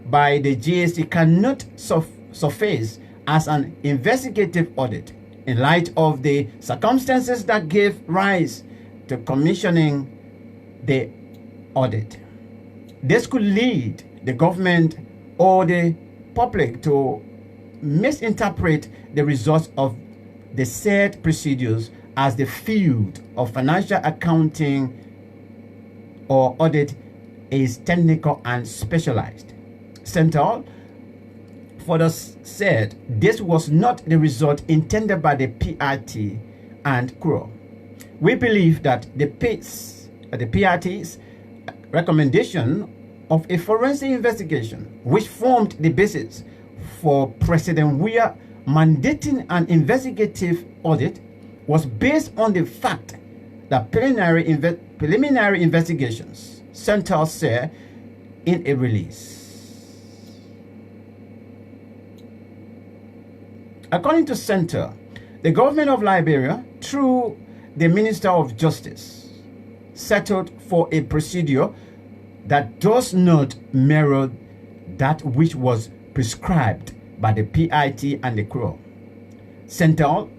by the GSC cannot surface as an investigative audit in light of the circumstances that gave rise to commissioning the audit. This could lead the government or the public to misinterpret the results of the said procedures, as the field of financial accounting or audit is technical and specialized. CENTAL further said this was not the result intended by the PRT and Crow. We believe that the PRT's recommendation of a forensic investigation, which formed the basis for President Weah mandating an investigative audit, was based on the fact that preliminary investigations, CENTAL said in a release. According to CENTAL, the government of Liberia, through the Minister of Justice, settled for a procedure that does not mirror that which was prescribed by the PIT and the CRO. Central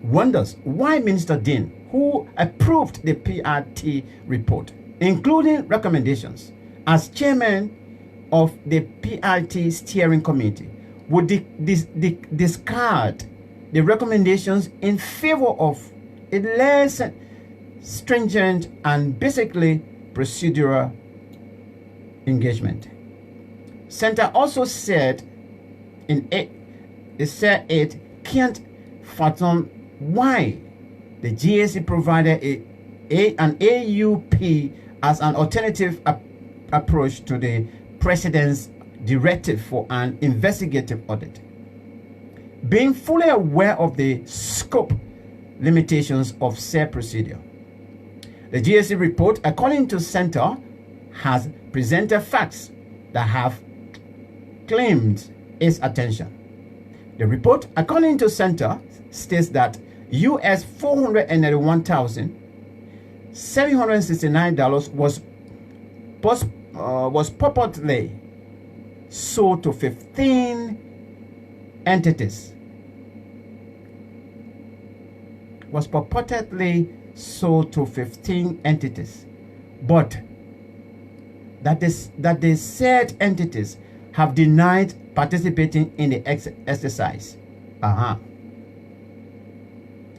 wonders why Minister Dean, who approved the PIT report, including recommendations, as chairman of the PIT steering committee, would discard the recommendations in favor of a less stringent and basically procedural engagement. Center also said it can't fathom why the GSC provided an AUP as an alternative approach to the President's directive for an investigative audit. Being fully aware of the scope limitations of said procedure, the GSC report, according to Center, has presented facts that have claimed its attention. The report, according to Center, states that US $491,769 was purportedly sold to 15 entities. Was purportedly sold to 15 entities, but that the said entities have denied participating in the exercise.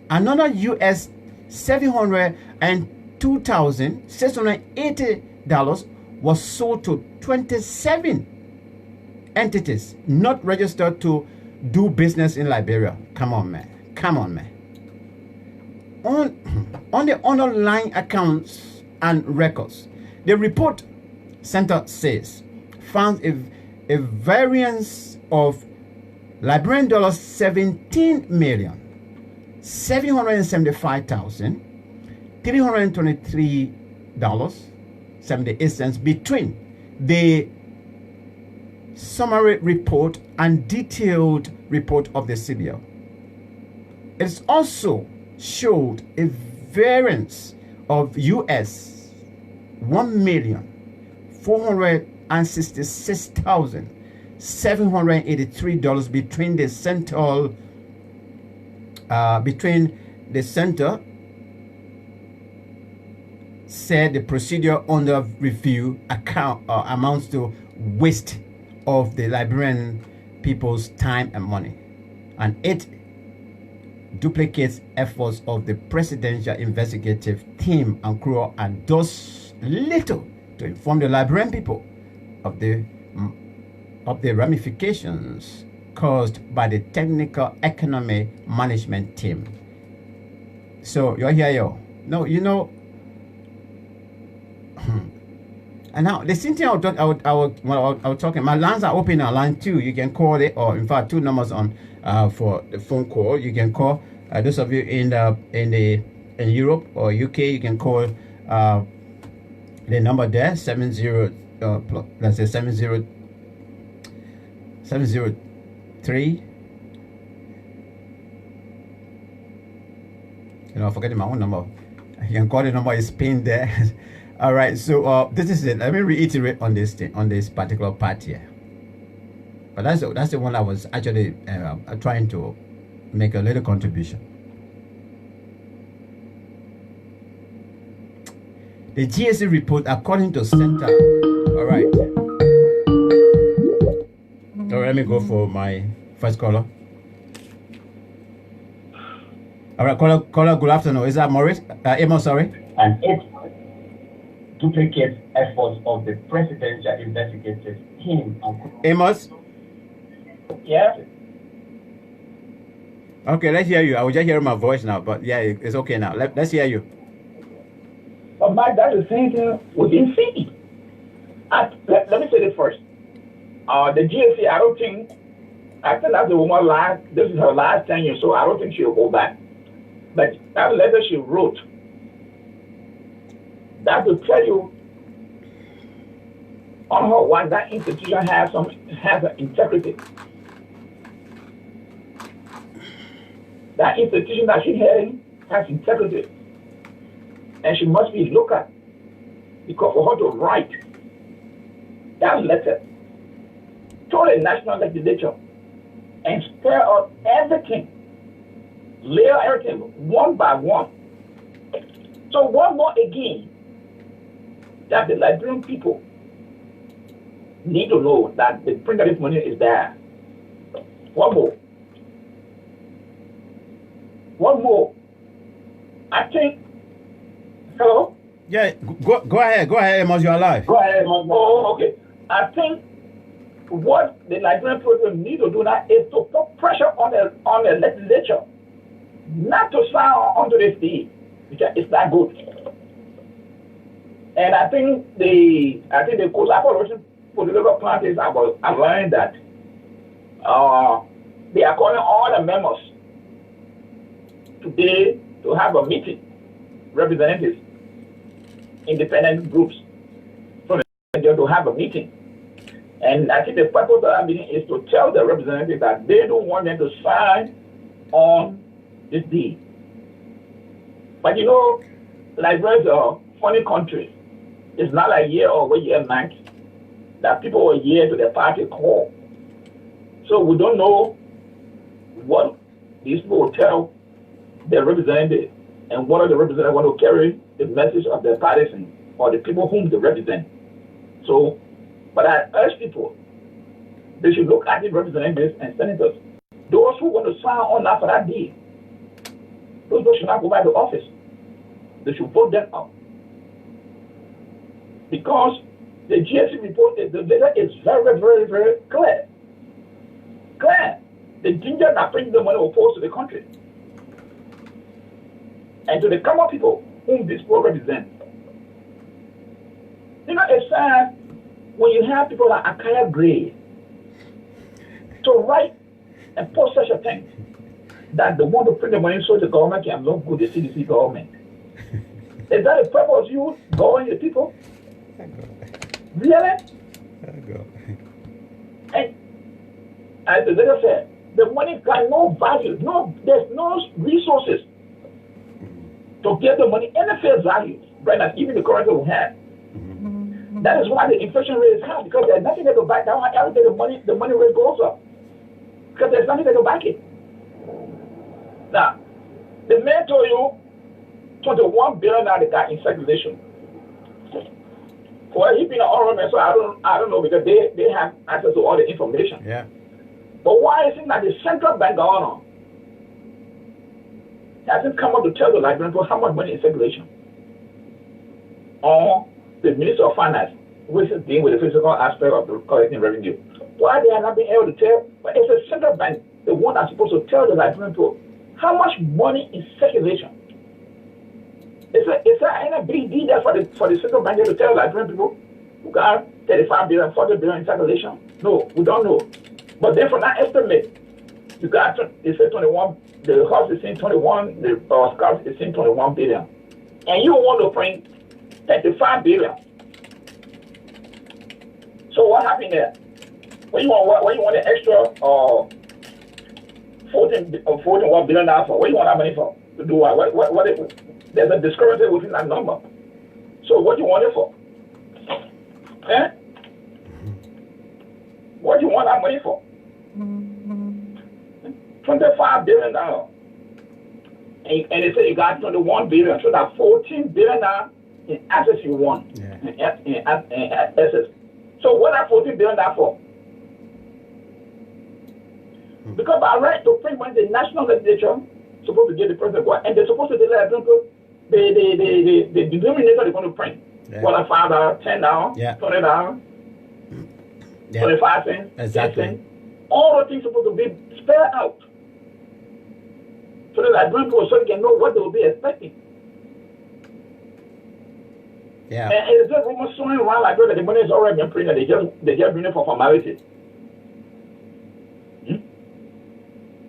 Another US $702,680 was sold to 27 entities not registered to do business in Liberia. Come on, man. On the underlying accounts and records, the report, Center says, found a variance of Liberian dollars $17,775,323.78 between the summary report and detailed report of the CBO. It also showed a variance of US $1,466,783 between the center said the procedure under review amounts to waste of the Liberian people's time and money, and it duplicates efforts of the presidential investigative team and crew and does little to inform the Liberian people of the ramifications caused by the technical economy management team. So you're here, yo. No, you know. And now the same thing I was talking. My lines are open now. Line 2, you can call it, or in fact 2 numbers on for the phone call. You can call. Those of you in Europe or UK, you can call the number there 70. Let's say 703. I'm forgetting my own number. You can call the number is pinned there. All right, so this is it. Let me reiterate on this thing, on this particular part here. But that's the one I was actually trying to make a little contribution. The GSC report, according to Center. All right. All right, let me go for my first caller. All right, caller. Good afternoon. Is that Maurice? Amos, sorry. And it duplicates efforts of the presidential investigative team. Amos? Yeah. Okay, let's hear you. I was just hearing my voice now, but yeah, it's okay now. Let's hear you. But Mike, that's the same thing with Infinity. Let me say this first. The GSC, I think that's the woman this is her last tenure, so I don't think she'll go back. But that letter she wrote, that will tell you on her why that institution has an integrity. That institution that she's heading has integrity. and she must be local, because for her to write that letter to the national legislature and spell out everything, lay out everything one by one. So one more again, that the Liberian people need to know that the print of this money is there. One more. I think. Hello? Yeah, go ahead, Amos, you're alive. Go ahead, Amos. Oh, okay. I think what the Liberian people need to do now is to put pressure on the legislature not to sign on to this deal, because it's not good. And I think the collaboration political parties have learned that they are calling all the members today to have a meeting, representatives, independent groups, from to have a meeting. And I think the purpose of that meeting is to tell the representatives that they don't want them to sign on this deal. But you know, Liberia is a funny country. It's not like year or year night that people were here to the party call. So we don't know what these people will tell their representatives, and what are the representatives want to carry the message of their partisan or the people whom they represent. So, but I urge people, they should look at the representatives and senators. Those who want to sign on after that deal, those people should not go back to office. They should vote them out. Because the GSC report, the data is very, very, very clear. The ginger that brings the money opposed to the country and to the common people whom this people represent. You know, it's sad when you have people like Akaya Gray to write and post such a thing that they want to print the money so the government can look good, the CDC government. Is that the purpose you going to people? Really? And as the letter said, the money got no value. There's no resources to get the money any fair value, right now, even the currency we have. That is why the inflation rate is high, because there's nothing that will back that. Every day the money rate goes up, because there's nothing that will back it. Now, the man told you 21 billion they got in circulation. Well, he's been an oral man, so I don't know, because they have access to all the information. Yeah. But why is it that the central bank governor hasn't come up to tell the Liberian people how much money is in circulation? Or the Minister of Finance, which is dealing with the physical aspect of the collecting revenue. Why they are not being able to tell? But it's the central bank, the one that's supposed to tell the Liberian people how much money is circulation. It's a big deal there for the central bank to tell the Liberian people who got 35 billion, 40 billion in circulation. No, we don't know. But then from that estimate, you got, it said 21, the house is saying 21, the scout is saying 21 billion. And you want to print 35 billion. So what happened there? When you want an extra 41 billion for, what you want that money for? To do what there's a discrepancy within that number. So what do you want it for? Eh? What do you want that money for? $25 billion. And they say you got 21 billion, so that 14 billion in assets you want. Yeah. In assets. So what are 14 billion for? Because by right to print money, the national legislature supposed to get the president, and they're supposed to delay the denominator they're going to print. Yeah. $5, $10, yeah. $20, Yeah. 25 cents, Exactly. 10 cents. All the things supposed to be spelled out, so that Liberian people so they can know what they will be expecting. Yeah. And it's just almost showing around like that the money is already been printed. They just bring it for formality.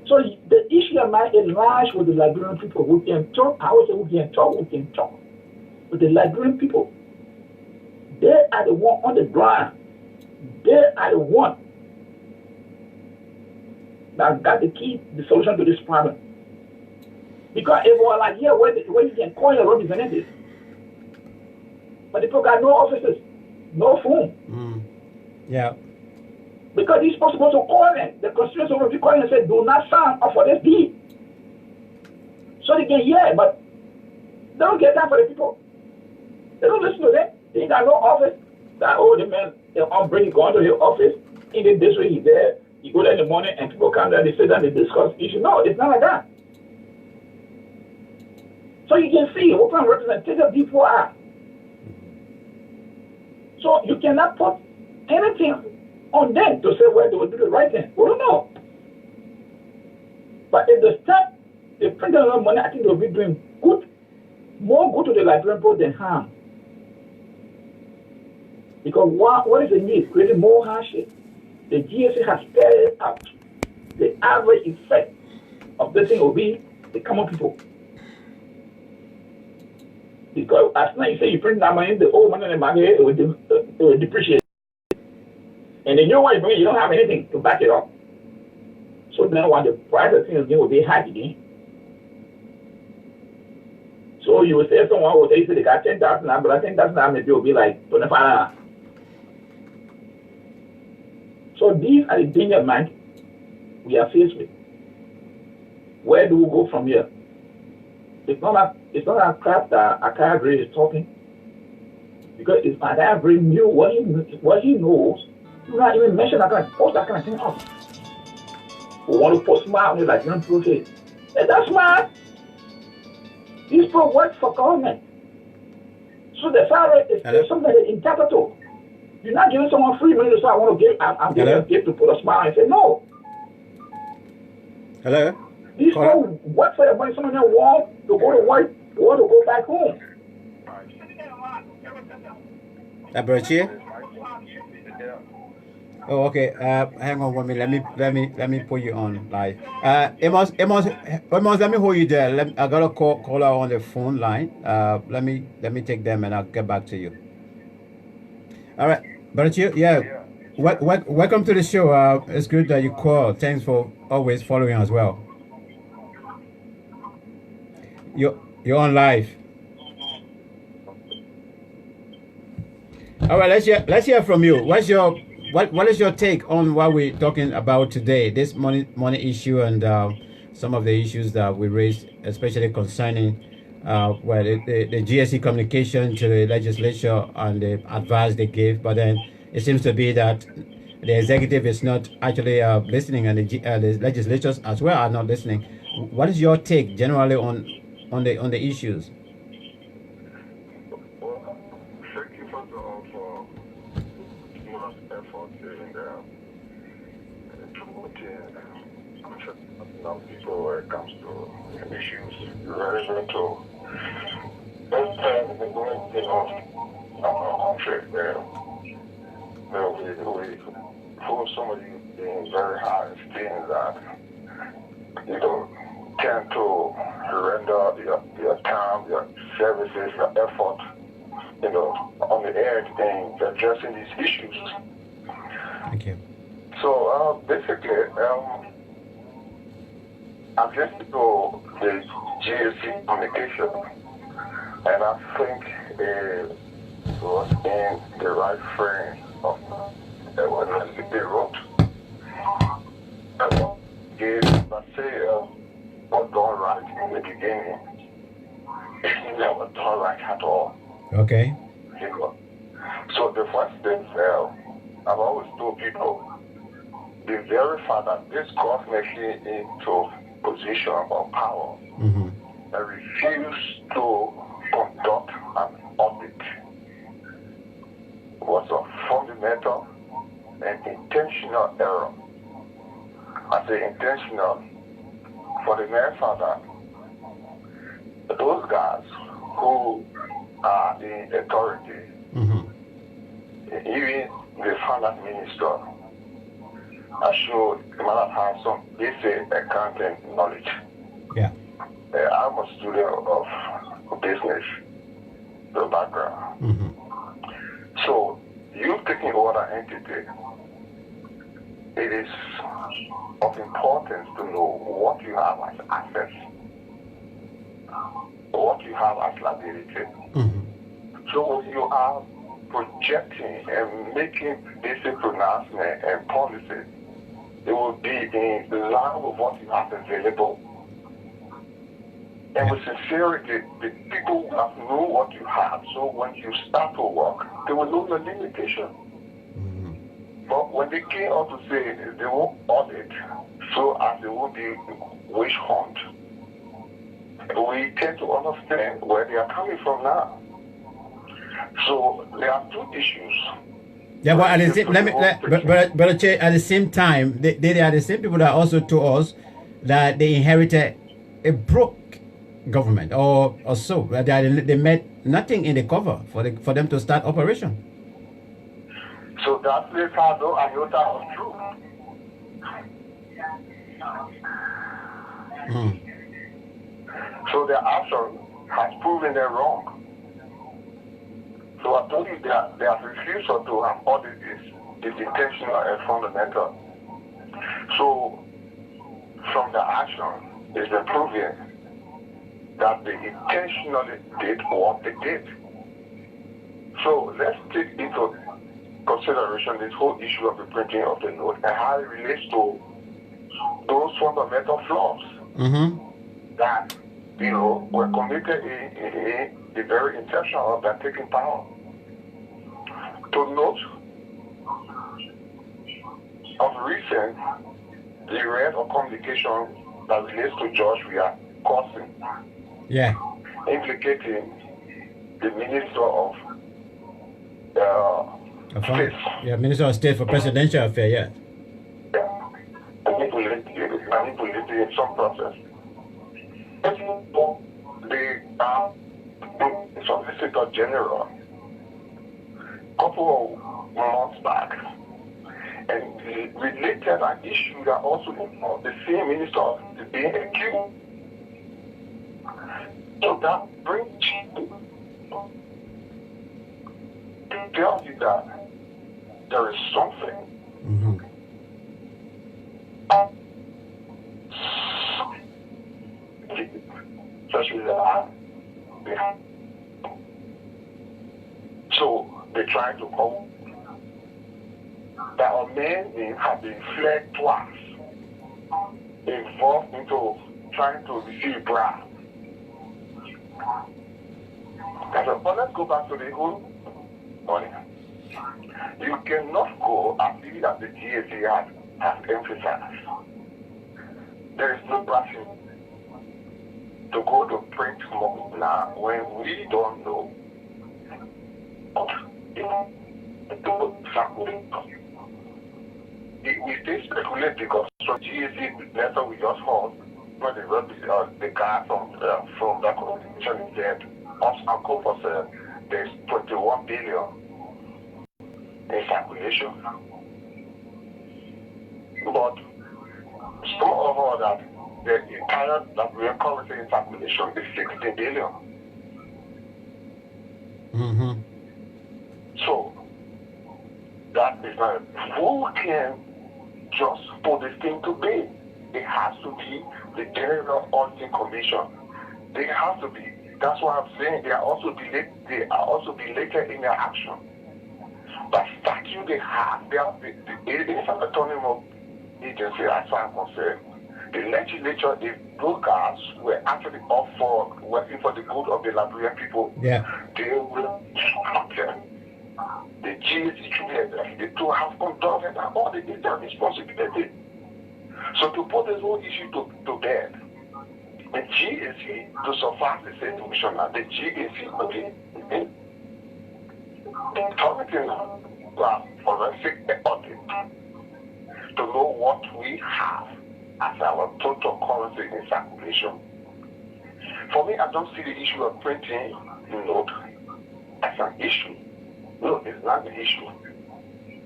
So the issue of mine is lies with the Liberian people. We can talk. I would say we can talk. But the Liberian people, they are the one on the ground. They are the one that got the key, the solution to this problem. Because if we're like here, where you can call your representatives but the people got no offices, no phone. Yeah. Because he's supposed to call them. The constitution will be calling and say, do not sign up for this deed. So they can hear, but they don't get time for the people. They don't listen to them. They ain't got no office. That old man, on break, going to your office. In the district, he's there. You go there in the morning and people come there, they sit down, they discuss issues. No, it's not like that. So you can see what kind of representative people are. So you cannot put anything on them to say where they will do the right thing. We don't know. But if they start, they print a lot of money, I think they'll be doing good, more good to the Liberian people than harm. Because what is the need? Creating more hardship. The GSC has spelled out the average effect of this thing will be the common people. Because as now you say you print that money, the old money in the market, it will depreciate. And the new one you bring, you don't have anything to back it up. So then when the price of things again will be high again. So you will say someone will say they got 10,000 now, but 10,000 now maybe will be like 25. So these are the danger man we are faced with. Where do we go from here? It's not a crap that Akagri is talking. Because if Akagri knew what he knows, he would not even mention that kind of post that kind of thing up. We want to post smart on like young people say. Hey, that's smart. These people work for government. So the salary is something that in capital. You're not giving someone free money to say, I want to give, I'm giving a gift to put a smile and say, no. Hello? These people work for their money. Some of them want to go to work, want to go back home. Aberchie? Oh, okay. Hang on 1 minute. Let me put you on live. Amos, let me hold you there. I got a caller on the phone line. Let me take them and I'll get back to you. All right, but yeah. Welcome to the show. It's good that you called. Thanks for always following as well. You're on live. All right, let's hear from you. What is your take on what we're talking about today? This money issue and some of the issues that we raised, especially concerning the GSC communication to the legislature and the advice they gave. But then it seems to be that the executive is not actually listening, and the legislatures as well are not listening. What is your take generally on the issues? Well, thank you first of all for much effort in promoting young people when it comes to issues relevant to those times in the going of our country. We for some of you being very high esteem that tend to render your time, your services, your effort, on the edge in addressing these issues. Thank you. So basically, I've listened to the GSC communication, and I think it was in the right frame of what they wrote. Let's say, was done right in the beginning. It never done right at all. Okay. So the first thing, I've always told people, they verify that this government came into position of power and refused to conduct an audit. It was a fundamental and intentional error. I say intentional for the mere fact that those guys who are in authority, even the finance minister, I'm sure they might have some basic accounting knowledge. Yeah. I'm a student of business, the background. So you taking over an entity, it is of importance to know what you have as assets, what you have as liability, So you are projecting and making basic pronouncement and policies. It will be in line with what you have available. And with sincerity, the people will have know what you have. So when you start to work, they will know your limitation. But when they came out to say they won't audit, so as they won't be witch hunt, we tend to understand where they are coming from now. So there are two issues. Yeah, but at the same, at the same time, they are the same people that also told us that they inherited a broke government or so. They made nothing in the cover for them to start operation. So that is how though I know that was true. So their action has proven them wrong. So I told you their refusal to have audit is intentional and fundamental. So from the action is the proving that they intentionally did what they did. So let's take into consideration this whole issue of the printing of the note and how it relates to those fundamental flaws that were committed in the very intention of that taking power. To note, of recent, the read of communication that relates to George we are causing, implicating the Minister of State. Yeah, Minister of State for Presidential Affairs, manipulating in some process. The Solicitor General a couple of months back and related an issue that also involved the same minister of being accused. So that brings to tell you that there is something. So they try to come that a man have been fled twice, involved into trying to receive bribe. So, but let's go back to the whole money. You cannot go as if that the GSA has emphasized. There is no rushing to go to print money now when we don't know we still speculate because from GSA letter we just heard when they wrote the guy from that communication is dead. Uncle was there's 21 billion in circulation. But some of that the entire that we are currently in circulation is 16 billion. So that is not who can just put this thing to bed. It has to be the General Auditing Commission. They have to be. That's why I'm saying they are also belated in their action. But statute they have, it is an autonomous agency as far as I'm concerned. The legislature, if those guys were actually up for working for the good of the Liberian people, they will structure the GSE to have conducted all the data responsibility. So to put this whole issue to bed, the GSE, to surpass the state commissioner, the GSE will be targeting forensic audit to know what we have as our total currency in circulation. For me, I don't see the issue of printing note as an issue. No, it's not an issue.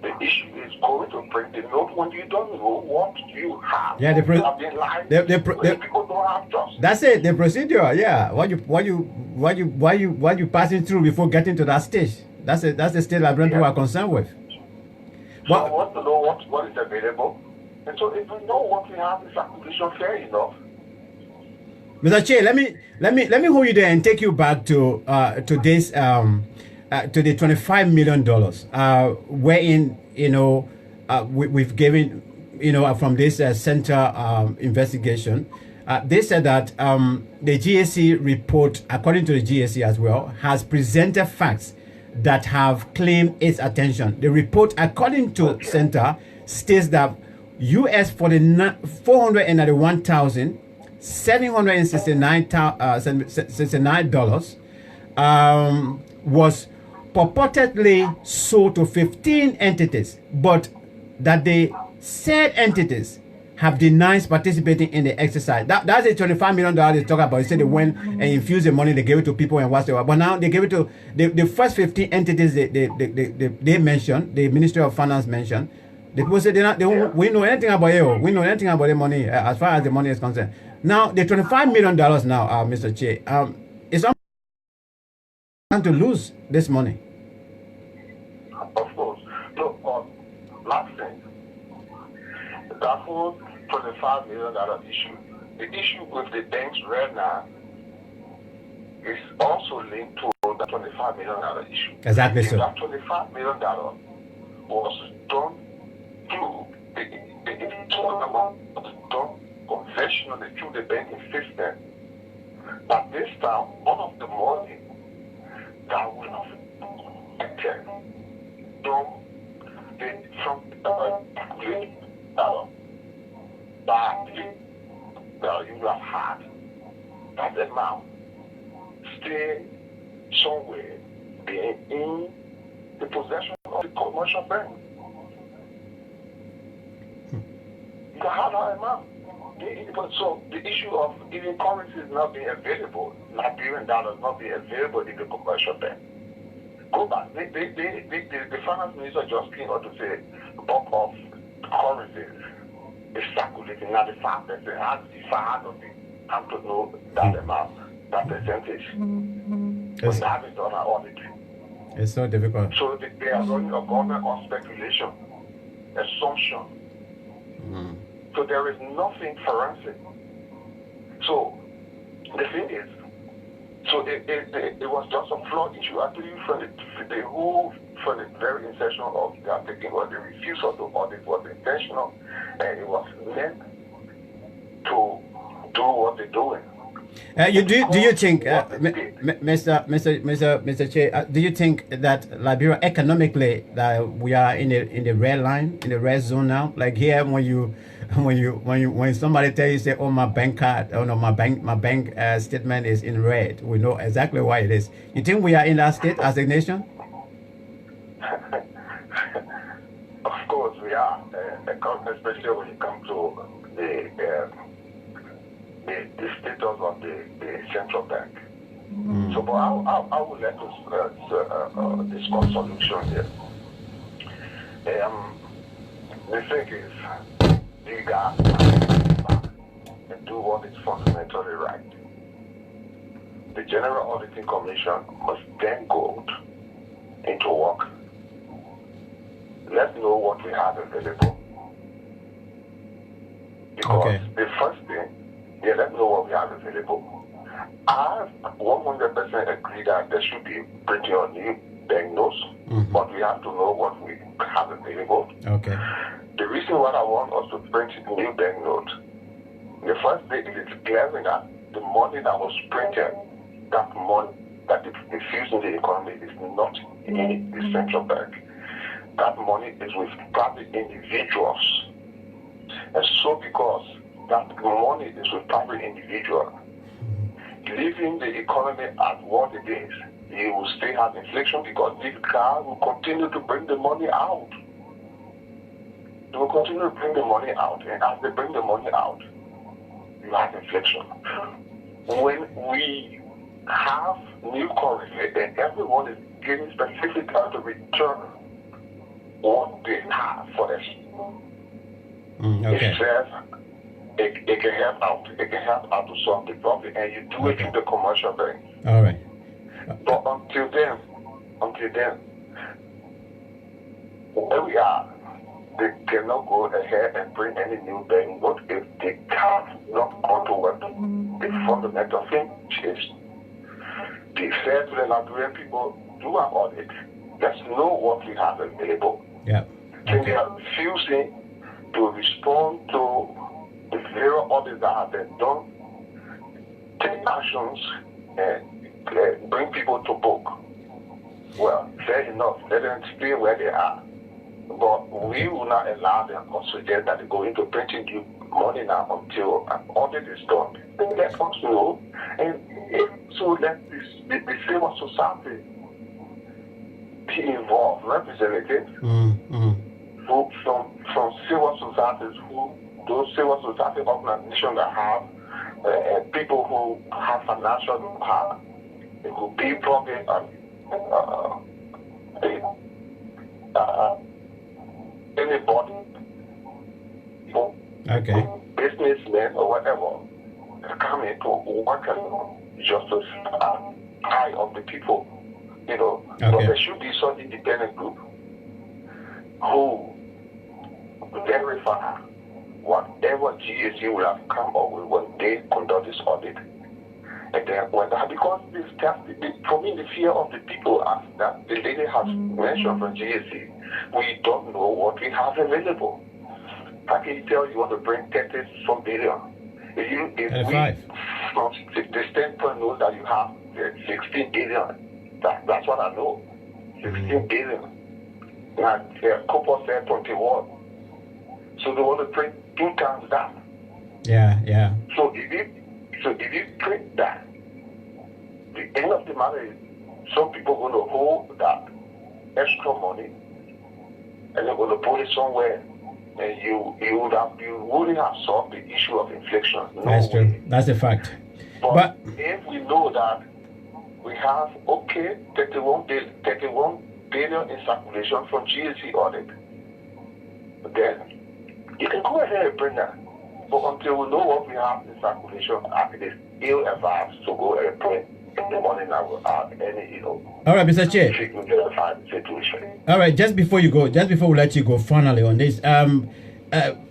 The issue is going to print the note when you don't know what you have. Yeah, people don't have trust. That's it. The procedure. Yeah, what you passing through before getting to that stage. That's it. That's the stage Liberian people are concerned with. So I want to know what is available, and so if we know what we have in circulation, fair enough. Mr. Che, let me hold you there and take you back to this to the $25 million, wherein, we've given, from this center investigation, they said that the GSC report, according to the GSC as well, has presented facts that have claimed its attention. The report, according to center, states that US $491,769 was purportedly sold to 15 entities, but that the said entities have denied participating in the exercise. That's a $25 million they talk about. They said they went and infused the money, they gave it to people and whatsoever. But now they gave it to the first 15 entities they mentioned, the Ministry of Finance mentioned. The people said we know anything about it. We know anything about the money as far as the money is concerned. Now the $25 million now, Mr. Che, is going to lose this money. Of course. So, last thing, that whole $25 million issue, the issue with the banks right now is also linked to the $25 million issue. Exactly, sir. That $25 million was done through the total amount was done conventionally through the banking system. But this time, all of the money that will have collected from that you have had, that amount stay somewhere being in the possession of the commercial bank. You can have that amount. So the issue of even currencies not being available, Liberian dollars not being available in the commercial bank. Go back. The finance minister just came out to say the bulk of currencies is circulating. Now the fact that they have the fact of it, have to know that amount, that percentage. But they haven't done an audit. It's so difficult. So they are running a government on speculation, assumption. So there is nothing forensic. So the thing is, so it was just a flawed issue. Actually, from the very inception of their taking or the refusal to audit was intentional, and it was meant to do what they're doing. Do you think, Mr. Che, do you think that Liberia economically that we are in the red line, in the red zone now? Like here, when somebody tells you, say, oh, my bank card, oh no, my bank statement is in red, we know exactly why it is. You think we are in that state as a nation? Of course we are, especially when it comes to the status of the central bank. So, but I would like to discuss solution here. The thing is, you got to back and do what is fundamentally right. The General Auditing Commission must then go into work. Let's know what we have available. Because the first thing, let's know what we have available. I 100% agree that there should be printing on new banknotes, but we have to know what we have available. Okay. The reason why I want us to print new banknotes, the first thing is declaring that the money that was printed, that money that is infused in the economy is not in the central bank. That money is with private individuals. And so because that money is with private individuals, leaving the economy at what it is, you will still have inflation because this guy will continue to bring the money out. They will continue to bring the money out, and as they bring the money out, you have inflation. When we have new currency, and everyone is giving specific time to return what they have for us. It says it can help out. It can help out to solve the problem, and you do it through the commercial bank. All right. But until then, where we are, they cannot go ahead and bring any new banknote if they cannot go to work. The fundamental thing is they said to the Liberian people, do an audit, let's know what we have available. Yeah. Then they are refusing to respond to the various audits that have been done, take actions, and bring people to book. Well, fair enough. Let them stay where they are. But we will not allow them or suggest that they go into printing you money now until an audit is done. Then let us know. And so let the civil society be involved, representatives who from civil societies, those civil society organizations that have people who have financial power, it could be probably anybody, businessmen or whatever, come in to work on justice eye of the people, you know. But there should be some independent group who verify whatever GSC will have come up with when they conduct this audit. And then because this for me the fear of the people as that the lady has mentioned from GSC, we don't know what we have available. I can tell you want to bring 30 billion. If we from the standpoint know that you have 16 billion, that's what I know. 16 billion. And Cooper said 21. So they want to print 2 times that. Yeah. So if you print that, the end of the matter is some people are going to hold that extra money and they're going to put it somewhere, and you wouldn't have solved the issue of inflation. That's true. That's a fact. But if we know that we have 31 billion in circulation from GSC audit, then you can go ahead and bring that. But until we know what we have in circulation, it is ill advised to go and print the money now without any, All right, Mr. Chair. Situation. All right, just before we let you go finally on this,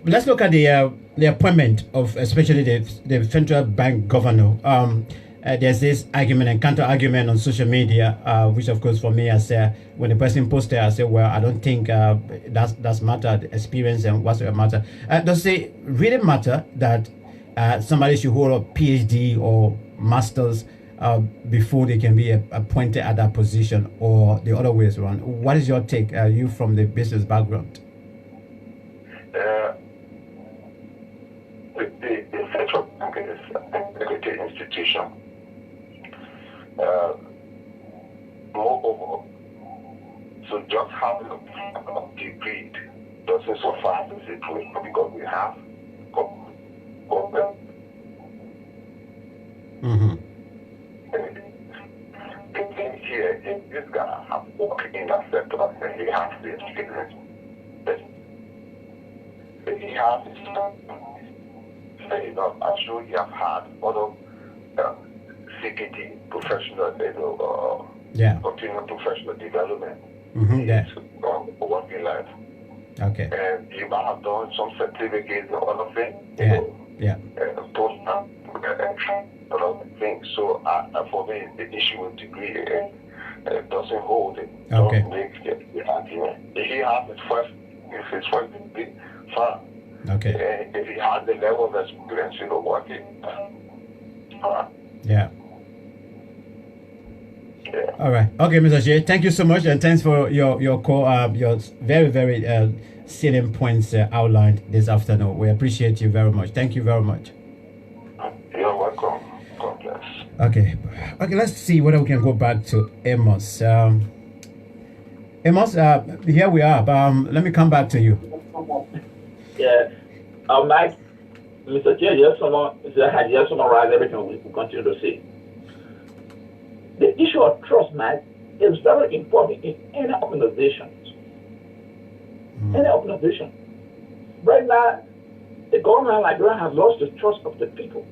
let's look at the appointment of especially the central bank governor. There's this argument and counter argument on social media, which of course for me, I say when the person posted, I say, well, I don't think that's matter, the experience and whatsoever matter. Does it really matter that somebody should hold a PhD or master's before they can be appointed at that position, or the other ways around? What is your take, you from the business background? The central bank is an accredited institution. Moreover, so just having a degree doesn't suffice the situation because we have government. Here, this guy has worked in that sector and he has the experience. He has I'm sure you have had other CPD professional, continuing professional development. Working life. Okay. And you might have done some certificates and other things. Post a lot of things. So for me, the issue with degree doesn't hold it. Don't make the argument. If he has his first degree, fine. Okay. If he has the level of experience, working. Yeah. All right. Okay, Mr. J. Thank you so much, and thanks for your call. Your very, very salient points outlined this afternoon. We appreciate you very much. Thank you very much. You're welcome. God bless. Okay. Let's see whether we can go back to Amos. Amos, here we are. Let me come back to you. Yeah. Mike, Mr. Chair, had just summarized everything we continue to say. The issue of trust, Mike, is very important in any organization. Any organization. Right now, the government of Liberia has lost the trust of the people.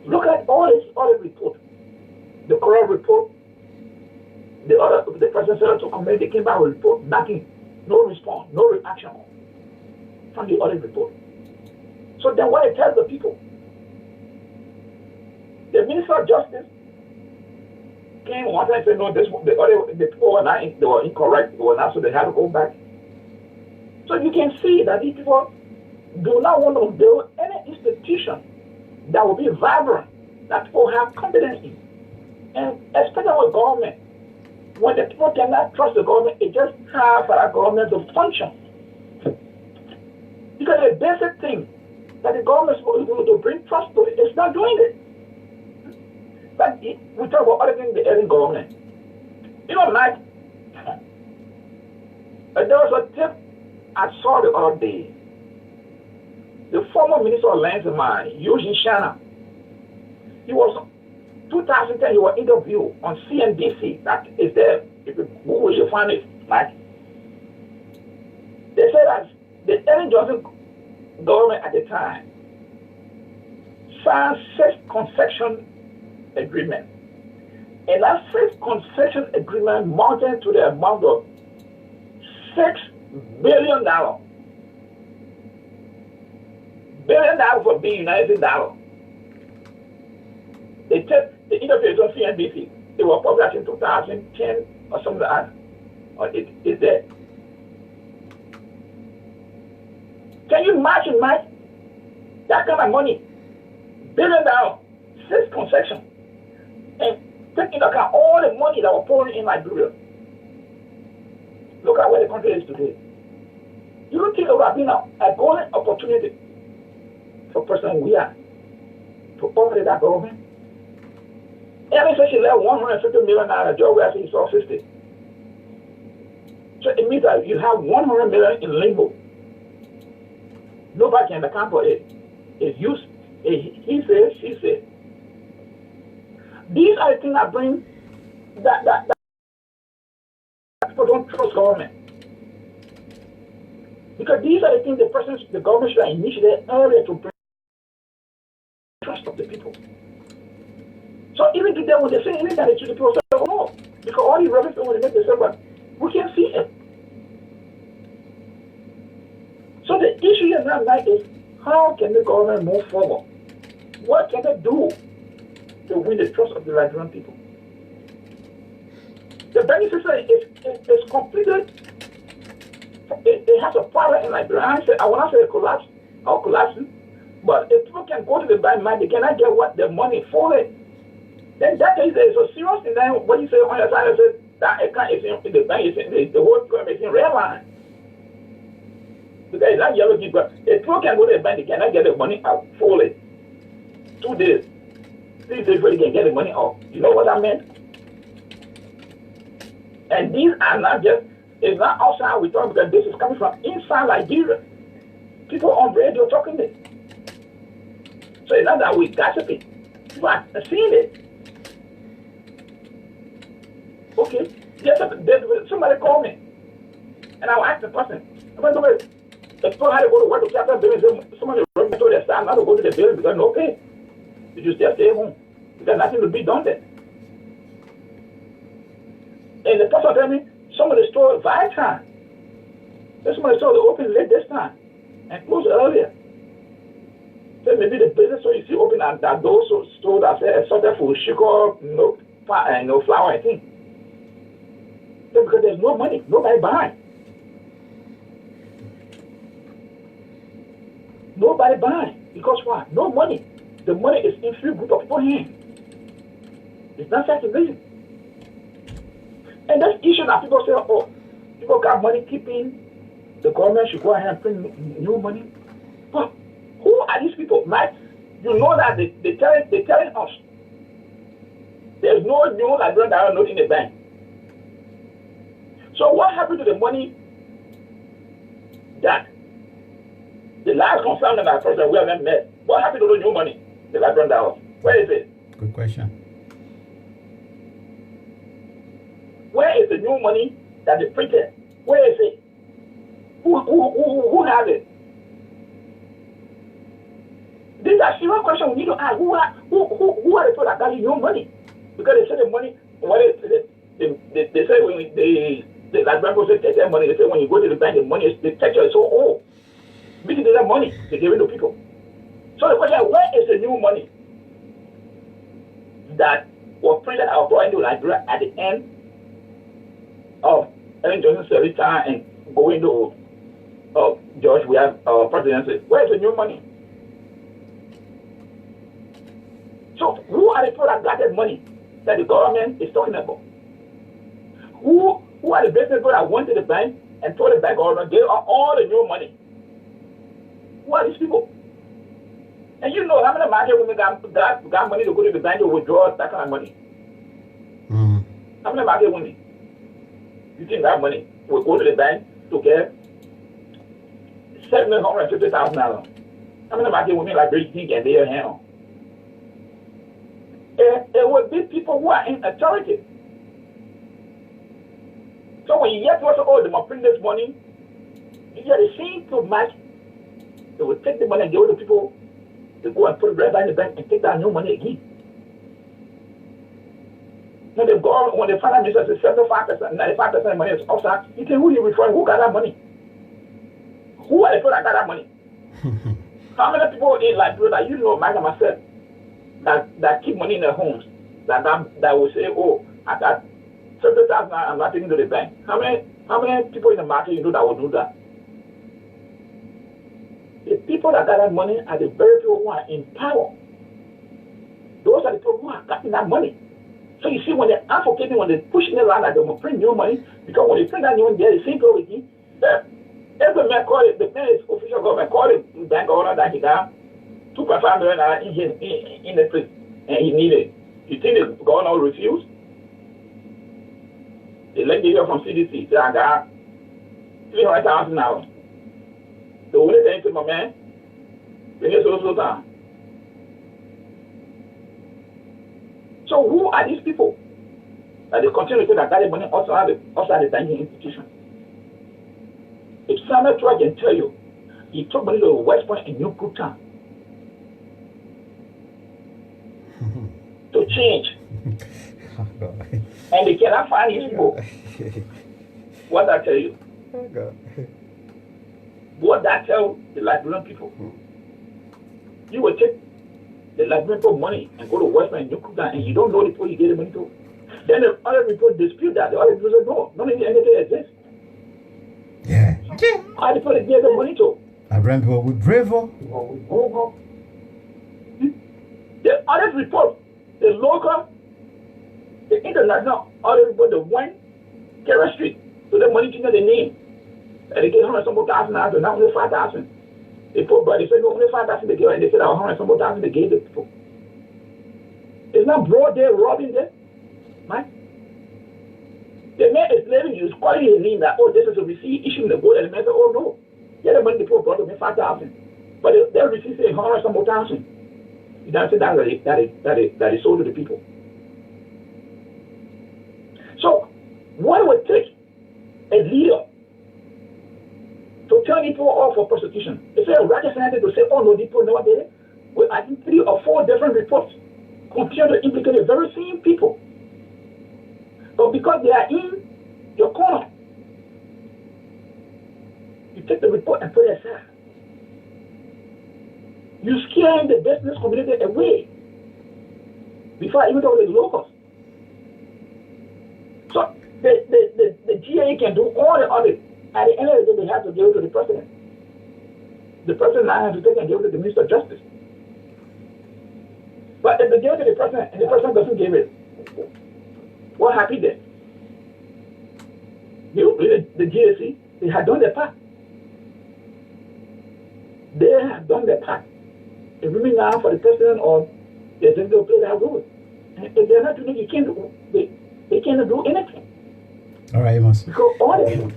Look at all this audit report, the Coral report, the presidential committee came back with a report, nothing, no response, no reaction from the audit report. So then what it tells the people, the Minister of Justice came one time and said, no, the people were not, they were incorrect, they were not, so they had to go back. So you can see that these people do not want to build any institution that will be vibrant, that people have confidence in. And especially with government, when the people cannot trust the government, it just hard for that government to function. Because the basic thing that the government is supposed to bring trust to it, it's not doing it. But we talk about other things in government. You know, like, there was a tip I saw the other day. The former Minister of Lands and Mine, Eugene Shanna, he was, 2010, he was interviewed on CNBC. That is there. If you Google, you'll find it. Right? They said that the Ellen Johnson government at the time signed 6 concession agreement. And that 6 concession agreement mounted to the amount of $6 billion. $1 billion for being United States dollar. They took the interviews on CNBC. They were published in 2010 or something like that. Or it's there. Can you imagine, Mike? That kind of money, $1 billion, 6 concessions, and take into account all the money that was pouring in Liberia. Look at where the country is today. You don't think it would have been a golden opportunity for President Weah to operate that government? Ellen said she left $150 million, Joe Weah said he saw 50. So it means that you have $100 million in limbo. Nobody can account for it. It's used. He said, she said. These are the things that bring that people don't trust government. Because these are the things the government should have initiated earlier to bring trust of the people. So even today when they say anything, they choose the people say, oh no. Because all these rubbish when they make the server, we can't see it. So the issue here now is how can the government move forward? What can they do to win the trust of the Liberian people? The banking system is completed. It has a problem in Liberia. I want to say it collapse or collapsing, but if people can go to the bank, they cannot get what the money for it. Then that is a serious thing. Then what you say on your side, say that account is in the bank, is in the whole program is in red line. Because it's not yellow people. If people can go to the bank, they cannot get the money out fully. 2 days, 3 days before they can get the money out. You know what that meant? And these are not just, it's not outside we talk, because this is coming from inside Liberia. People on radio talking this. So it's not that we gossiping. People are seeing it. Okay, yes, somebody called me, and I will ask the person, if people had to go to work to capital building, somebody wrote me to their staff not to go to the building because no pay. You just stay home. There's nothing to be done there. And the person told me, some of the stores by time. Some of the stores open late this time and close earlier. So maybe the business so you see open at those stores that say something for sugar, no flour, I think. So because there's no money, nobody buying. Nobody buying. Because why? No money. The money is in few group of people hands. It's not circulating. And that's issue that people say, oh, people got money keeping, the government should go ahead and print new money. But who are these people? Mike, you know that they're telling us there's no new Liberian dollar note in the bank. So what happened to the money that the last consultant that President William met? What happened to the new money, the Liberian dollar? Where is it? Good question. Where is the new money that they printed? Where is it? Who has it? These are serious questions we need to ask. Who are the people that got new money? Because they say the money, they say when the Liberian people say take their money, they say when you go to the bank, the money is, the texture is so old. Because they have money, they give it to people. So the question is, where is the new money that was printed out brought into Liberia at the end of Ellen Johnson's service time and going to George we have presidency. Where's the new money? So who are the people that got that money that the government is talking about? Who are the business people that went to the bank and told the bank gave all the new money? Who are these people? And you know how many market women got money to go to the bank to withdraw that kind of money? Mm. How many market women you think that money will go to the bank to get $750,000? How many market women like Brady think and their hand on? It would be people who are in authority. So when you get what's all them print this money, you get the same to match. They will take the money and give it to people to go and put it right back in the bank and take that new money again. When they go when the finance minister says 75%, 95% money is offside, you think who you referring? Who got that money? Who are the people that got that money? How many people in Liberia that you know, Mike and myself, that keep money in their homes, that will say, oh, I got 70,000, I'm not taking to the bank. How many people in the market you know that will do that? The people that got that money are the very people who are in power. Those are the people who are getting that money. So you see, when they're advocating, when they're pushing it around that they will print new money, because when they print that new money, they're the same people again. Every man called it, the man is official government called it bank owner that he got $2.5 million in the place, and he needed. You think the governor will refuse? The legislator from CDC said, I got $300,000 now. The only thing to my man, we need so time. So who are these people that they continue to say that money outside the banking institution? If Samuel Troy can tell you, he took money to West Point and New Kuta to change. And they cannot find these people. What did I tell you? What did I tell the Liberian people? You will take the Liberian people money and go to West Point and New Kuta and you don't know the people you gave the money to. Then the other people dispute that. The other people say, no, none of anything exists. Yeah. How the people that gave the money to? Liberian people with braver. The other report, the local, the international other report, the one Kerry Street, so the money to know the name. And they gave $100,000 now, not only 5,000. They put, but they said no, only 5,000 they gave, and they said $100,000 they gave the people. It's not broad day robbing there, right? The man is letting you, calling his name that, oh, this is a receipt issuing the gold, and the man said, oh no, yeah, the money the people brought to me 5,000, but their receipt say $100,000. You don't say that is sold to the people. So, what would take a leader to turn people off for prosecution? If a rocket scientist to say, oh no, people never did it, well, I think 3 or 4 different reports continue to implicate the very same people. But because they are in your corner, you take the report and put it aside. You scare the business community away before I even talk to the locals. So the GA can do all the audit. At the end of the day, they have to give it to the president. The president now has to take and give it to the Minister of Justice. But if they give it to the president and the president doesn't give it, what happened then? The GAC, they had done their part. They have done their part. It remains now for the president or the executive to play that role. And if they're not doing it, they cannot do anything. All right, Amos. Because all the people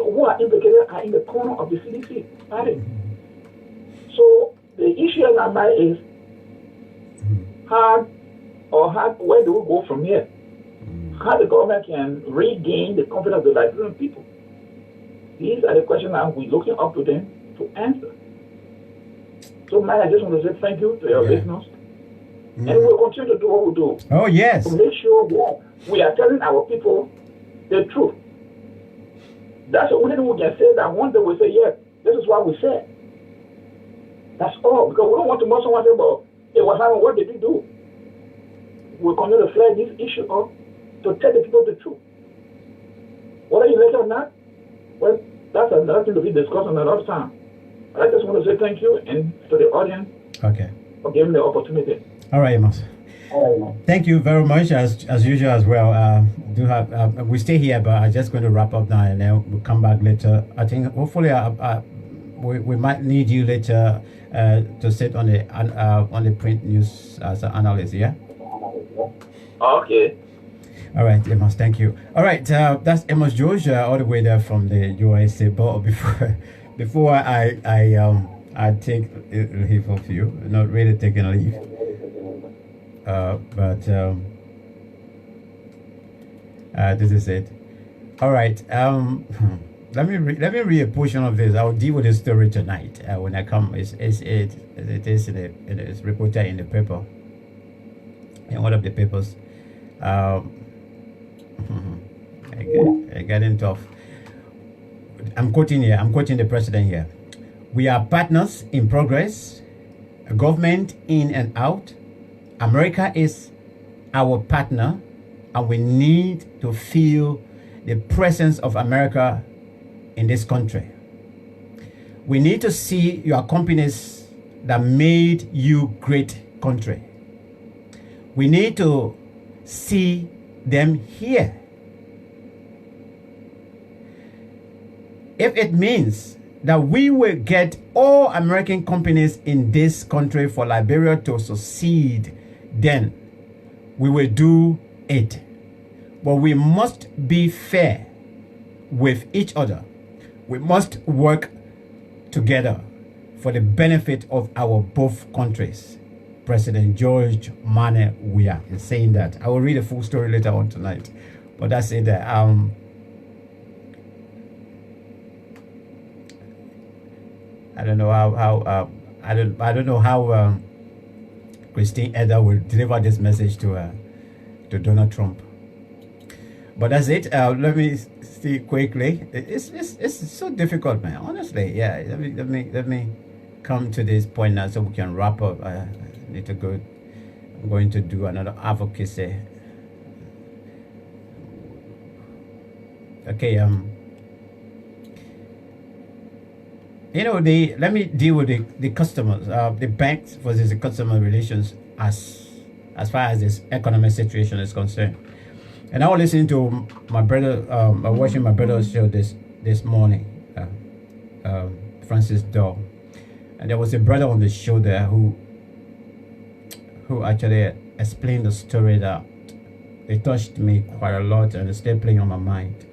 who are implicated are in the corner of the CDC party. So the issue in our mind is where do we go from here? How the government can regain the confidence of the Liberian people? These are the questions that we're looking up to them to answer. So, Mike, I just want to say thank you to your listeners. And we'll continue to do what we do. Oh, yes. To make sure we are telling our people the truth. That's the only thing we can say, that one day we say, yes, this is what we said. That's all. Because we don't want to know someone say, well, it was happening, what did you do? will continue to flag this issue up to tell the people the truth. Whether you like it or not, well, that's another thing to be discussed another time. I just want to say thank you and to the audience for giving the opportunity. All right, Amos. Thank you very much, as usual as well. Do have we stay here, but I'm just going to wrap up now, and then we'll come back later. I think hopefully we might need you later to sit on the print news as an analyst. Yeah. Okay. All right, Amos. Thank you. All right, that's Amos George, all the way there from the USA. But before I take leave of you, not really taking a leave. But this is it. All right. Let me read a portion of this. I'll deal with the story tonight when I come. It is reported in the paper, in one of the papers. I getting tough. I'm quoting the president here. We are partners in progress, a government in and out. America is our partner, and we need to feel the presence of America in this country. We need to see your companies that made you great country. We need to see them here. If it means that we will get all American companies in this country for Liberia to succeed, then we will do it. But we must be fair with each other. We must work together for the benefit of our both countries. President George Mane Weah is saying that. I will read a full story later on tonight. But that's it. I don't know how I don't know how Christine Eder will deliver this message to Donald Trump. But that's it. Let me see quickly. It's so difficult, man. Honestly, yeah. Let me come to this point now so we can wrap up. I need to go. I'm going to do another advocacy. Okay. Let me deal with the customers, the banks versus the customer relations as far as this economic situation is concerned. And I was listening to my brother, watching my brother's show this morning, Francis Doe, and there was a brother on the show there who actually explained the story that it touched me quite a lot and it's still playing on my mind.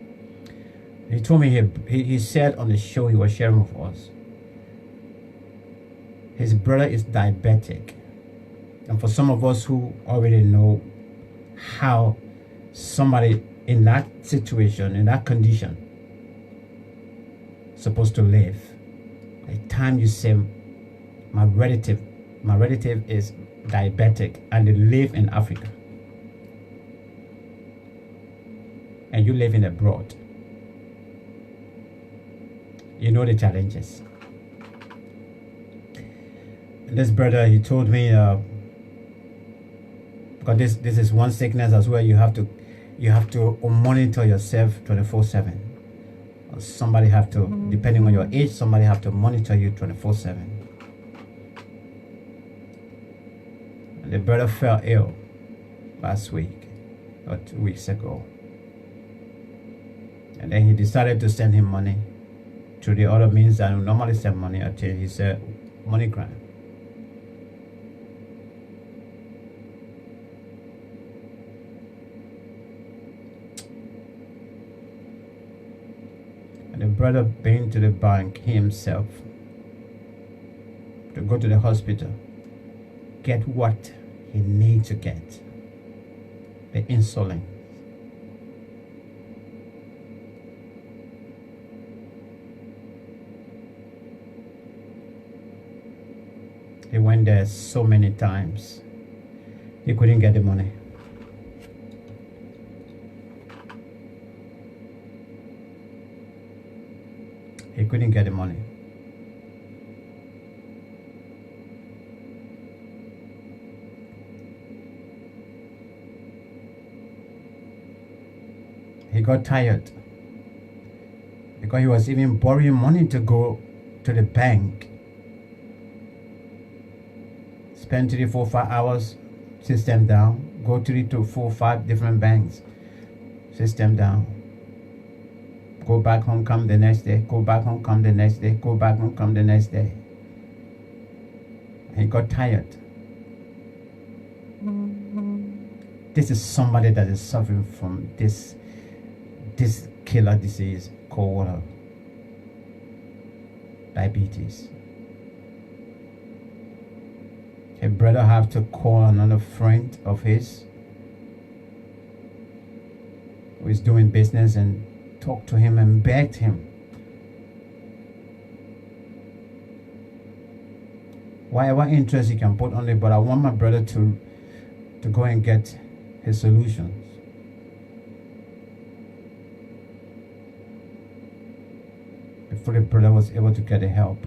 He told me he said on the show he was sharing with us, his brother is diabetic. And for some of us who already know how somebody in that situation, in that condition, supposed to live, the time you say my relative is diabetic and they live in Africa, and you live in abroad, you know the challenges. And this brother, he told me, because this is one sickness as well, you have to monitor yourself 24/7. Somebody have to, depending on your age, somebody have to monitor you 24/7. And the brother fell ill last week or 2 weeks ago, and then he decided to send him money through the other means that I normally send money until he said MoneyGram. And the brother been to the bank himself to go to the hospital, get what he needs to get, the insulin. He went there so many times. He couldn't get the money. He couldn't get the money. he got tired because he was even borrowing money to go to the bank. Spend 3, 4, 5 hours, system down. Go 3 to 4, 5 different banks, system down. Go back home, come the next day. Go back home, come the next day. Go back home, come the next day. And he got tired. This is somebody that is suffering from this killer disease called diabetes. A brother have to call another friend of his who is doing business and talk to him and begged him. Whatever interest you can put on it, but I want my brother to go and get his solutions. Before the brother was able to get the help.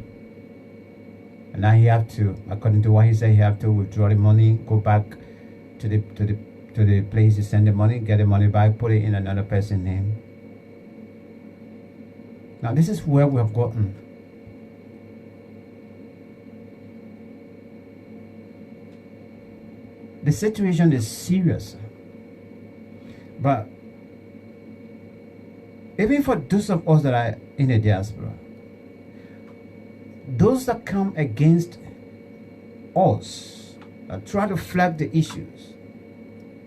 And now he have to, according to what he said, he have to withdraw the money, go back to the place to send the money, get the money back, put it in another person's name. Now this is where we have gotten. The situation is serious. But even for those of us that are in the diaspora, those that come against us, that try to flag the issues,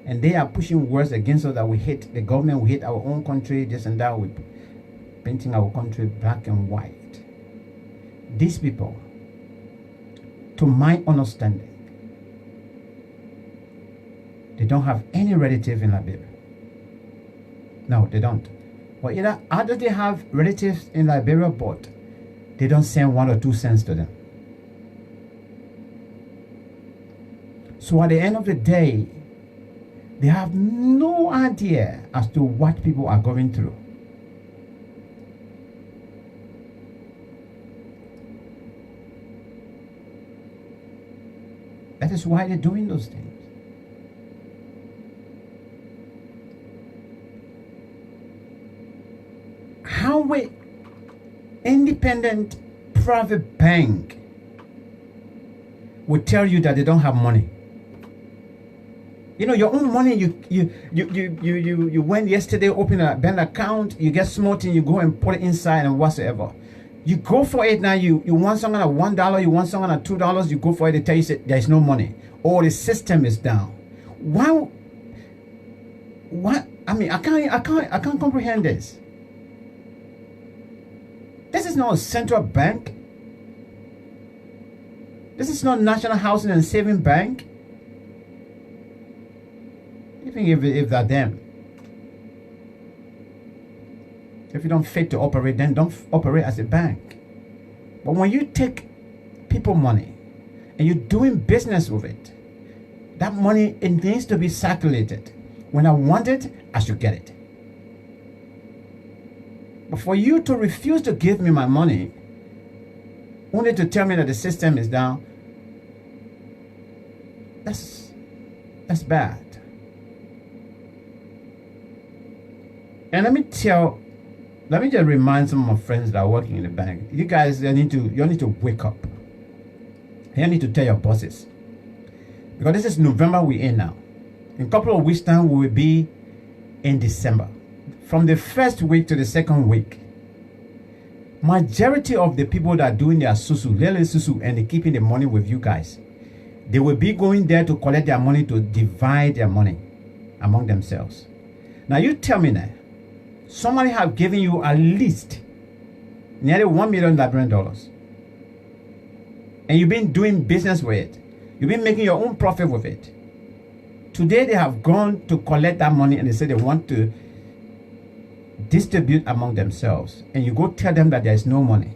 and they are pushing words against us that we hate the government, we hate our own country, this and that, we're painting our country black and white. These people, to my understanding, they don't have any relative in Liberia. No, they don't. Well, either they have relatives in Liberia, but they don't send 1 or 2 cents to them. So at the end of the day, they have no idea as to what people are going through. That is why they're doing those things. How will independent private bank will tell you that they don't have money? You know, your own money, you went yesterday, open a bank account, you get small thing, you go and put it inside and whatsoever. You go for it now, you want something at $1, you want something at $2, you go for it, they tell you there is no money. Or the system is down. Why? I mean, I can't comprehend this. This is not a central bank. This is not National Housing and Saving Bank. Even if they're them. If you don't fit to operate, then don't operate as a bank. But when you take people money and you're doing business with it, that money, it needs to be circulated. When I want it, I should get it. But for you to refuse to give me my money, only to tell me that the system is down, that's bad. And let me just remind some of my friends that are working in the bank. You guys, you need to wake up. You need to tell your bosses. Because this is November we're in now. In a couple of weeks' time, we will be in December. From the first week to the second week, majority of the people that are doing their lele susu, and they keeping the money with you guys, they will be going there to collect their money, to divide their money among themselves. Now you tell me now, somebody have given you at least nearly $1 million Liberian dollars, and you've been doing business with it. You've been making your own profit with it. Today they have gone to collect that money and they say they want to distribute among themselves, and you go tell them that there is no money.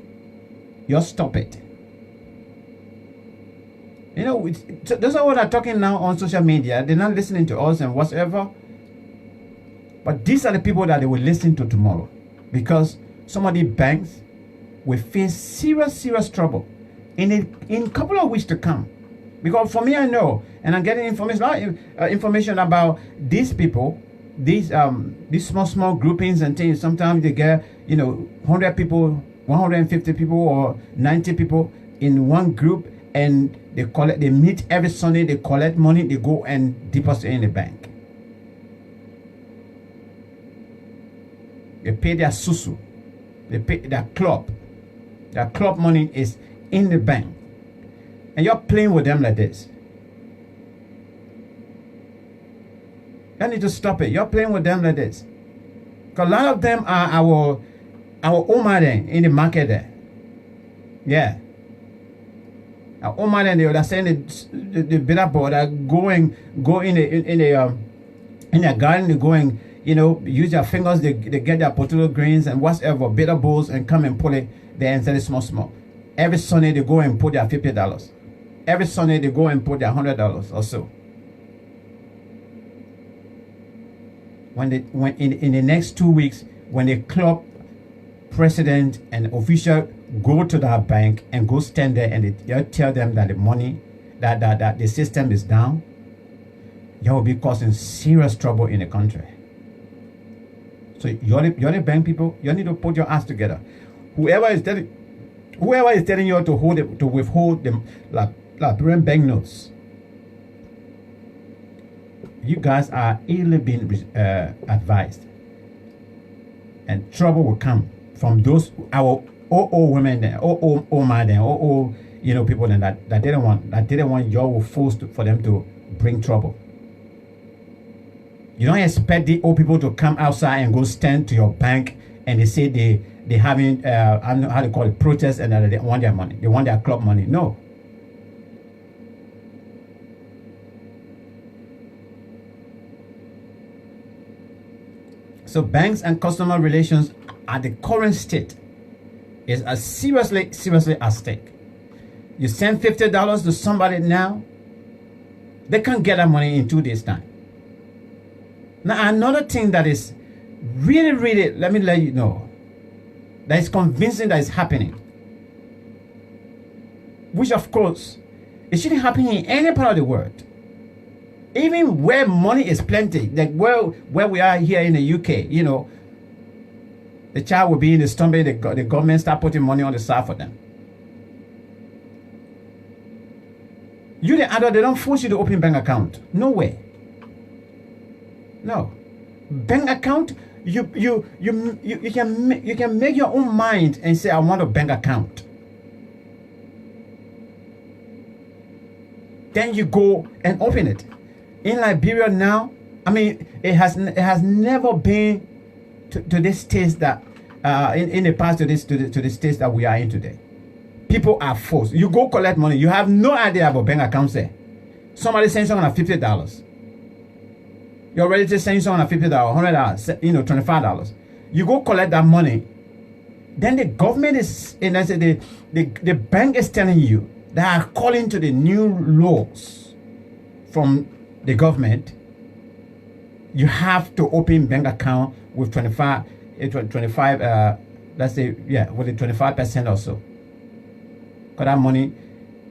You stop it. You know, those are what are talking now on social media. They're not listening to us and whatever. But these are the people that they will listen to tomorrow, because some of these banks will face serious trouble in a couple of weeks to come. Because for me, I know, and I'm getting information about these people these small groupings and things. Sometimes they get 100 people, 150 people, or 90 people in one group, and they meet every Sunday. They collect money. They go and deposit in the bank. They pay their susu. They pay their club. Their club money is in the bank, and you're playing with them like this. You need to stop it. You're playing with them like this. Because a lot of them are our Oma in the market there. Yeah. Our Oma they're saying the bitter board are go in their garden, they go and use their fingers, they get their potato grains and whatever, bitter bowls, and come and pull it there and sell it small. Every Sunday they go and put their $50. Every Sunday they go and put their $100 or so. When in the next 2 weeks, when the club president and official go to that bank and go stand there and they tell them that the money, that the system is down, you will be causing serious trouble in the country. So you're the bank people, you need to put your ass together. Whoever is telling you to withhold the Liberian banknotes, you guys are illy being advised, and trouble will come from those our women there, man there, people then that didn't want y'all forced for them to bring trouble. You don't expect the old people to come outside and go stand to your bank and they say they having I don't know how to call it, protest, and that they want their money, they want their club money. No. So banks and customer relations at the current state is as seriously at stake. You send $50 to somebody now, they can't get that money in 2 days' time. Now another thing that is really, let me let you know, that is convincing that is happening, which of course it shouldn't happen in any part of the world. Even where money is plenty, like where we are here in the UK, the child will be in the stomach, the government start putting money on the side for them. You the adult, they don't force you to open bank account. No way. No. Bank account, you can make your own mind and say, I want a bank account. Then you go and open it. In Liberia now, I mean, it has never been to this stage that in the past to the stage that we are in today. People are forced. You go collect money. You have no idea about bank accounts there. Somebody sends someone $50. Your relative sends someone $50, $100, $25. You go collect that money. Then the government is, and I say the bank is telling you they are calling to the new laws from the government. You have to open bank account with 25 let's say, yeah, with the 25% or so. Because that money,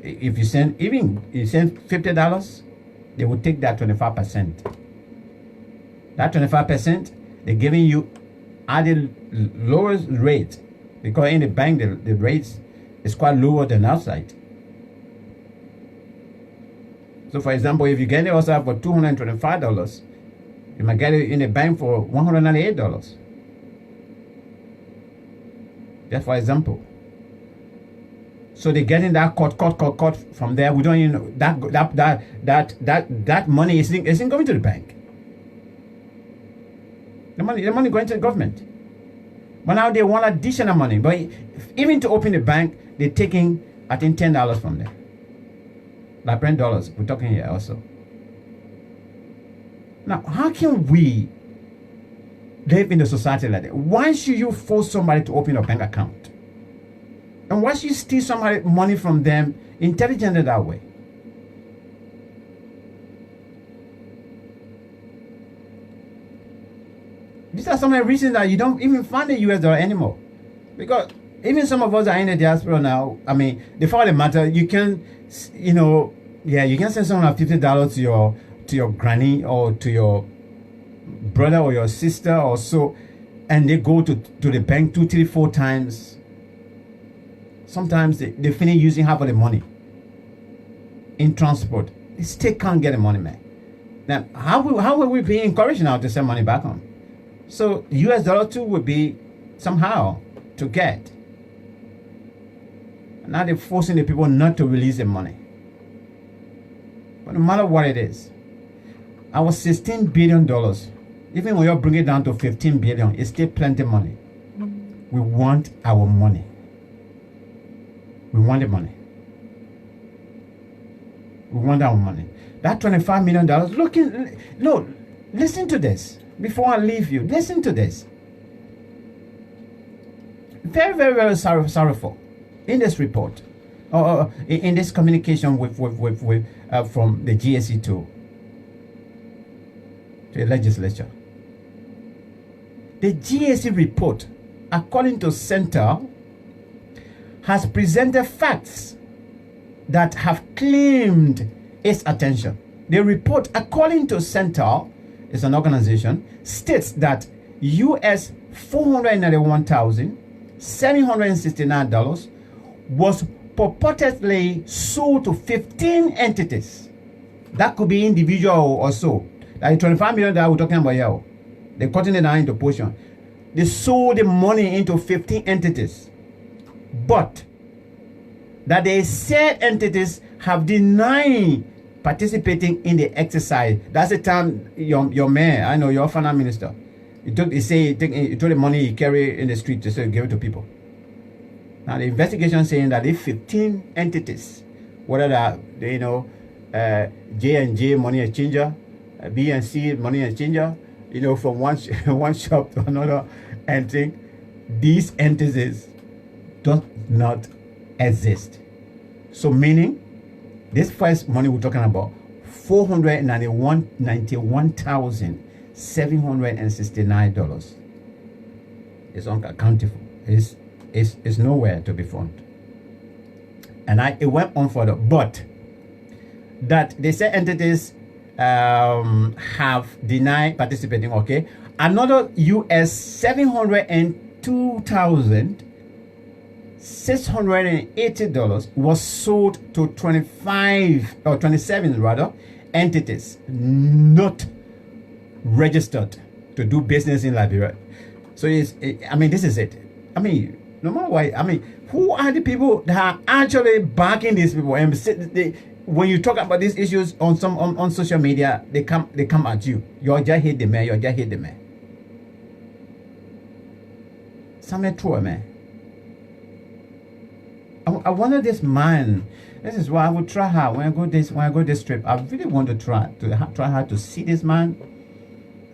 if you send $50, they will take that 25%. That 25%, they're giving you at the lowest rate, because in the bank the rates is quite lower than outside. So for example, if you get it outside for $225, you might get it in the bank for $198. Just for example. So they're getting that cut from there. We don't even know that money isn't going to the bank. The money going to the government. But now they want additional money. But even to open the bank, they're taking, I think, $10 from there. Liberian dollars, we're talking here also. Now, how can we live in a society like that? Why should you force somebody to open a bank account? And why should you steal somebody money from them intelligently that way? These are some of the reasons that you don't even find the US dollar anymore. Because even some of us are in the diaspora now. I mean, the fact of the matter, you can, you can send someone $50 to your granny or to your brother or your sister or so, and they go to the bank 2, 3, 4 times. Sometimes they finish using half of the money in transport. They still can't get the money, man. Now, how will we be encouraged now to send money back home? So US dollar too would be somehow to get. Now they're forcing the people not to release the money. But no matter what it is, our $16 billion, even when you bring it down to 15 billion, it's still plenty of money. We want our money. We want the money. We want our money. That $25 million, look, listen to this. Before I leave you, listen to this. Very, very, very sorrowful in this report, or in this communication with from the GSE to the legislature. The GSE report, according to Center, has presented facts that have claimed its attention. The report, according to Center, is an organization, states that US $491,769 was purportedly sold to 15 entities. That could be individual or so. Like $25 million that we're talking about here. They're cutting it down into portion. They sold the money into 15 entities. But that they said entities have denied participating in the exercise. That's the time your mayor, I know your finance minister, he took the money he carried in the street to say give it to people. Now the investigation saying that if 15 entities, whether that J&J money exchanger, B&C money exchanger, from one shop to another entity, these entities do not exist. So meaning this first money we're talking about, $491,769, is unaccountable. It's nowhere to be found. And it went on further, but that they say entities have denied participating. Okay, another US $702,680 was sold to 27 entities not registered to do business in Liberia. So this is it. No matter why. Who are the people that are actually backing these people? And when you talk about these issues on social media, they come at you. You just hate the man. You just hate the man. Something true, man. I wonder this man. This is why I would try hard when I go this trip. I really want to try hard to see this man.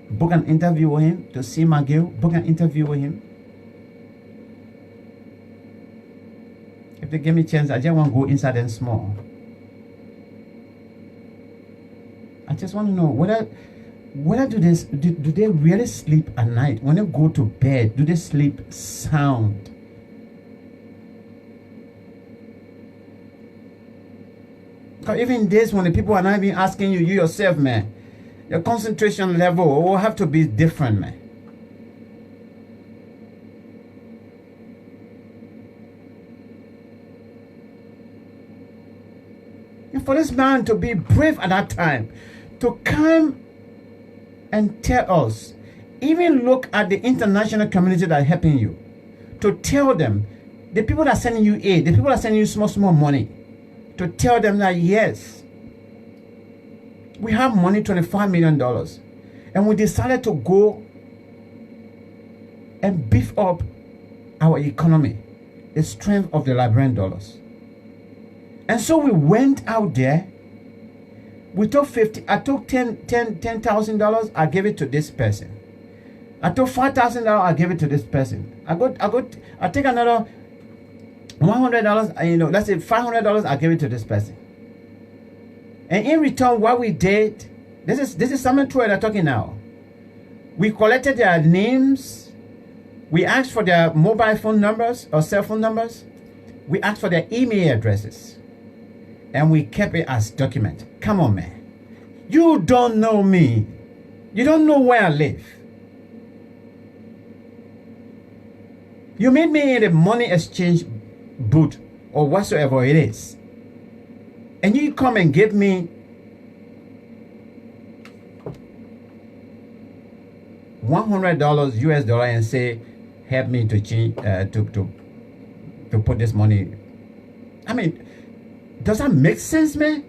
Book an interview with him, to see McGill. Book an interview with him. If they give me a chance, I just want to go inside and small. I just want to know whether do they really sleep at night? When they go to bed, do they sleep sound? Because even this, when the people are not even asking you yourself, man, your concentration level will have to be different, man. And for this man to be brave at that time, to come and tell us, even look at the international community that are helping you, to tell them, the people that are sending you aid, the people that are sending you small money, to tell them that yes, we have money, $25 million, and we decided to go and beef up our economy, the strength of the Liberian dollars. And so we went out there. We took I took $10,000, I gave it to this person. I took $5,000, I gave it to this person. I take another $100, let's say $500, I gave it to this person. And in return, what we did, this is something true that I'm talking now. We collected their names. We asked for their mobile phone numbers or cell phone numbers. We asked for their email addresses. And we kept it as document. Come on, man. You don't know me. You don't know where I live. You meet me in the money exchange booth or whatsoever it is, and you come and give me $100 US dollar and say, help me to change to put this money. I mean, does that make sense, man?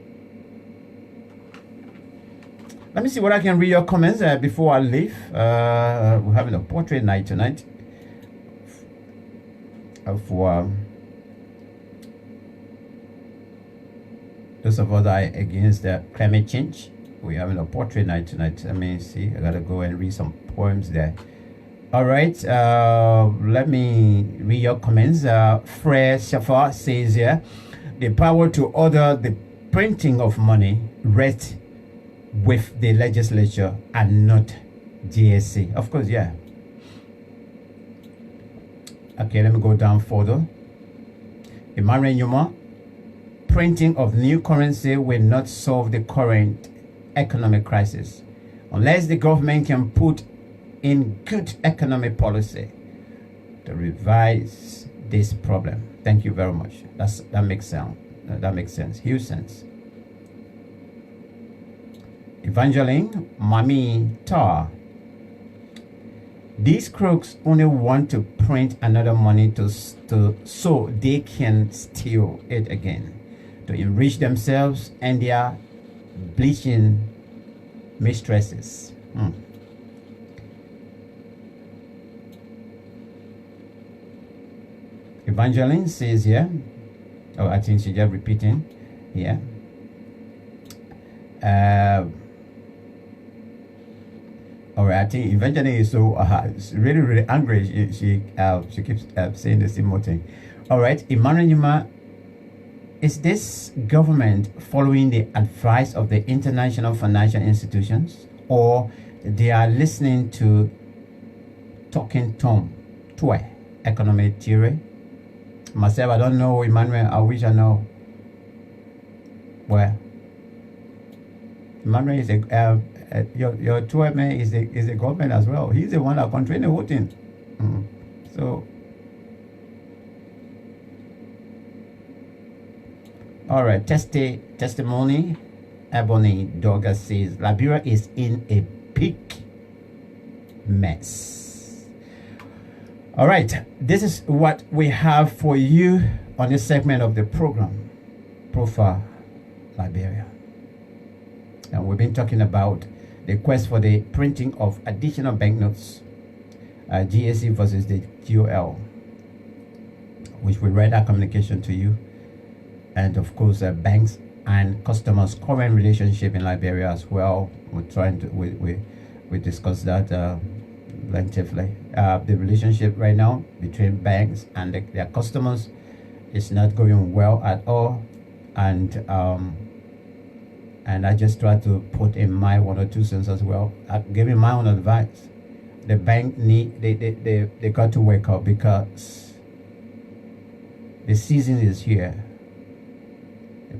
Let me see what I can read your comments before I leave. We're having a portrait night tonight for those of us that are against climate change. We're having a portrait night tonight. Let me see. I gotta go and read some poems there. All right. Let me read your comments. Frere Shafar says here, the power to order the printing of money rests with the legislature and not GSC. Of course, yeah. Okay, let me go down further. Emmanuel Yuma, printing of new currency will not solve the current economic crisis unless the government can put in good economic policy to revise this problem. Thank you very much. That makes sense. That makes sense. Huge sense. Evangeline Mami Tar. These crooks only want to print another money so they can steal it again, to enrich themselves and their bleaching mistresses. Evangeline says here, oh, I think she's just repeating here. All right, I think Evangeline is so really, really angry. She keeps saying the same thing. All right, Emmanuel Yuma, is this government following the advice of the international financial institutions, or they are listening to talking Tom Twe economic theory? Myself, I don't know, Emmanuel. I wish I know. Well, Emmanuel is your Twe man is a government as well. He's the one that controls the whole thing. So. All right, testimony. Ebony Dogger says Liberia is in a big mess. All right, this is what we have for you on this segment of the program, Profile Liberia. And we've been talking about the quest for the printing of additional banknotes, GSC versus the GOL, which we read our communication to you. And of course, banks and customers' current relationship in Liberia as well. We're trying to we discussed that lengthily. The relationship right now between banks and their customers is not going well at all, and I just try to put in my 1 or 2 cents as well. I'm giving my own advice. The bank they got to wake up, because the season is here.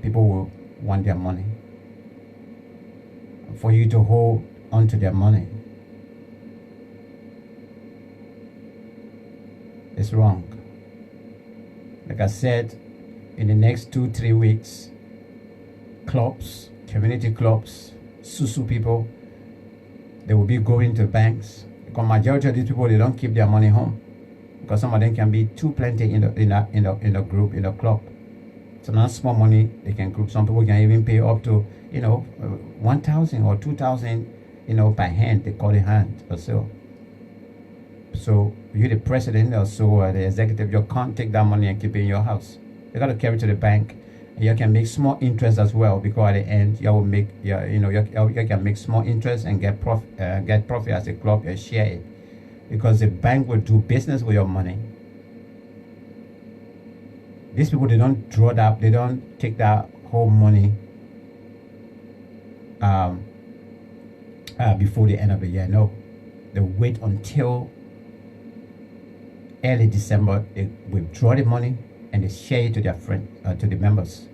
People will want their money. For you to hold on to their money, it's wrong. Like I said, in the next 2-3 weeks, clubs, community clubs, susu people, they will be going to banks, because majority of these people, they don't keep their money home, because some of them can be too plenty in a group, in a club. So not small money they can group. Some people can even pay up to 1,000 or 2,000 per hand. They call it hand or so. So you're the president or so, or the executive, you can't take that money and keep it in your house. You got to carry it to the bank. And you can make small interest as well, because at the end you will make you can make small interest and get profit as a club. You share it, because the bank will do business with your money. These people, they don't draw that, they don't take that whole money before the end of the year. No, they wait until early December. They withdraw the money and they share it to their friends, to the members.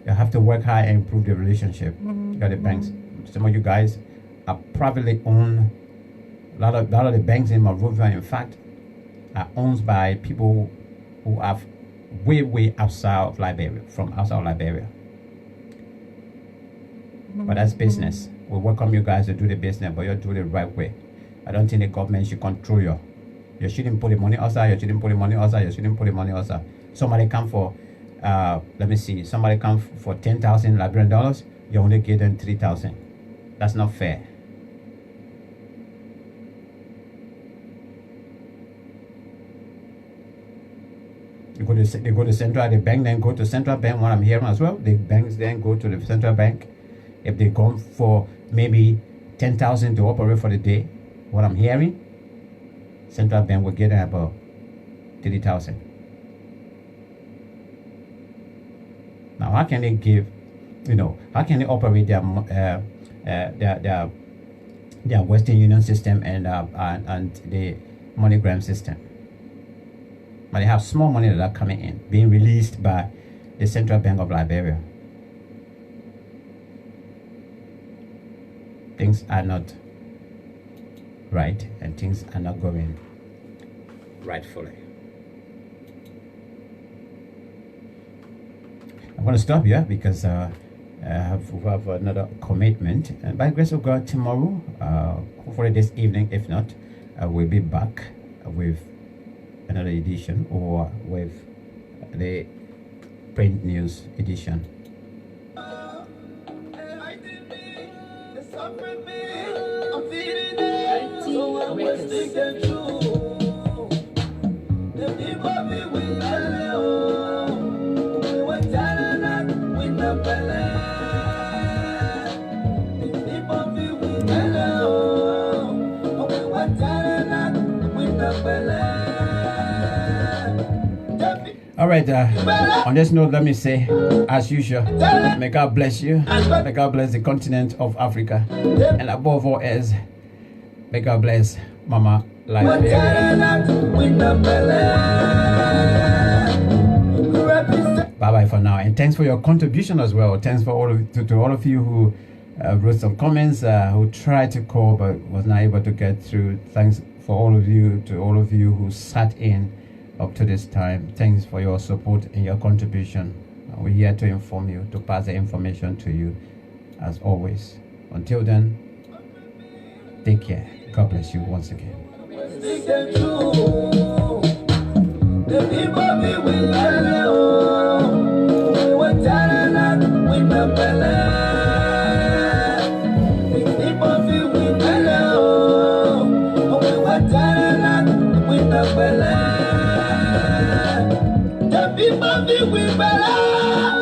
You have to work hard and improve the relationship. You got the banks. Some of you guys are privately owned. A lot of the banks in Monrovia, in fact, are owned by people who are way outside of Liberia, from outside of Liberia. But that's business. We welcome you guys to do the business, but you do it the right way. I don't think the government should control you. You shouldn't put the money outside. You shouldn't put the money outside. You shouldn't put the money outside. Somebody come for, let me see. Somebody come for 10,000 Liberian dollars. You only give them 3,000. That's not fair. They go to central. The bank then go to central bank. What I'm hearing as well. The banks then go to the central bank. If they go for maybe 10,000 to operate for the day, what I'm hearing, central bank will get about 30,000. Now, how can they give? How can they operate their Western Union system and the MoneyGram system? But they have small money that are coming in, being released by the Central Bank of Liberia. Things are not right and things are not going rightfully. I'm going to stop here because we have another commitment. And by the grace of God, tomorrow, hopefully this evening, if not, we'll be back with another edition or with the print news edition. All right, on this note, let me say, as usual, may God bless you. May God bless the continent of Africa. And above all else, may God bless Mama Liberia. Bye-bye for now. And thanks for your contribution as well. Thanks for all of you who wrote some comments, who tried to call but was not able to get through. Thanks for all of you who sat in up to this time. Thanks for your support and your contribution. We're here to inform you, to pass the information to you as always. Until then, take care. God bless you once again. We better.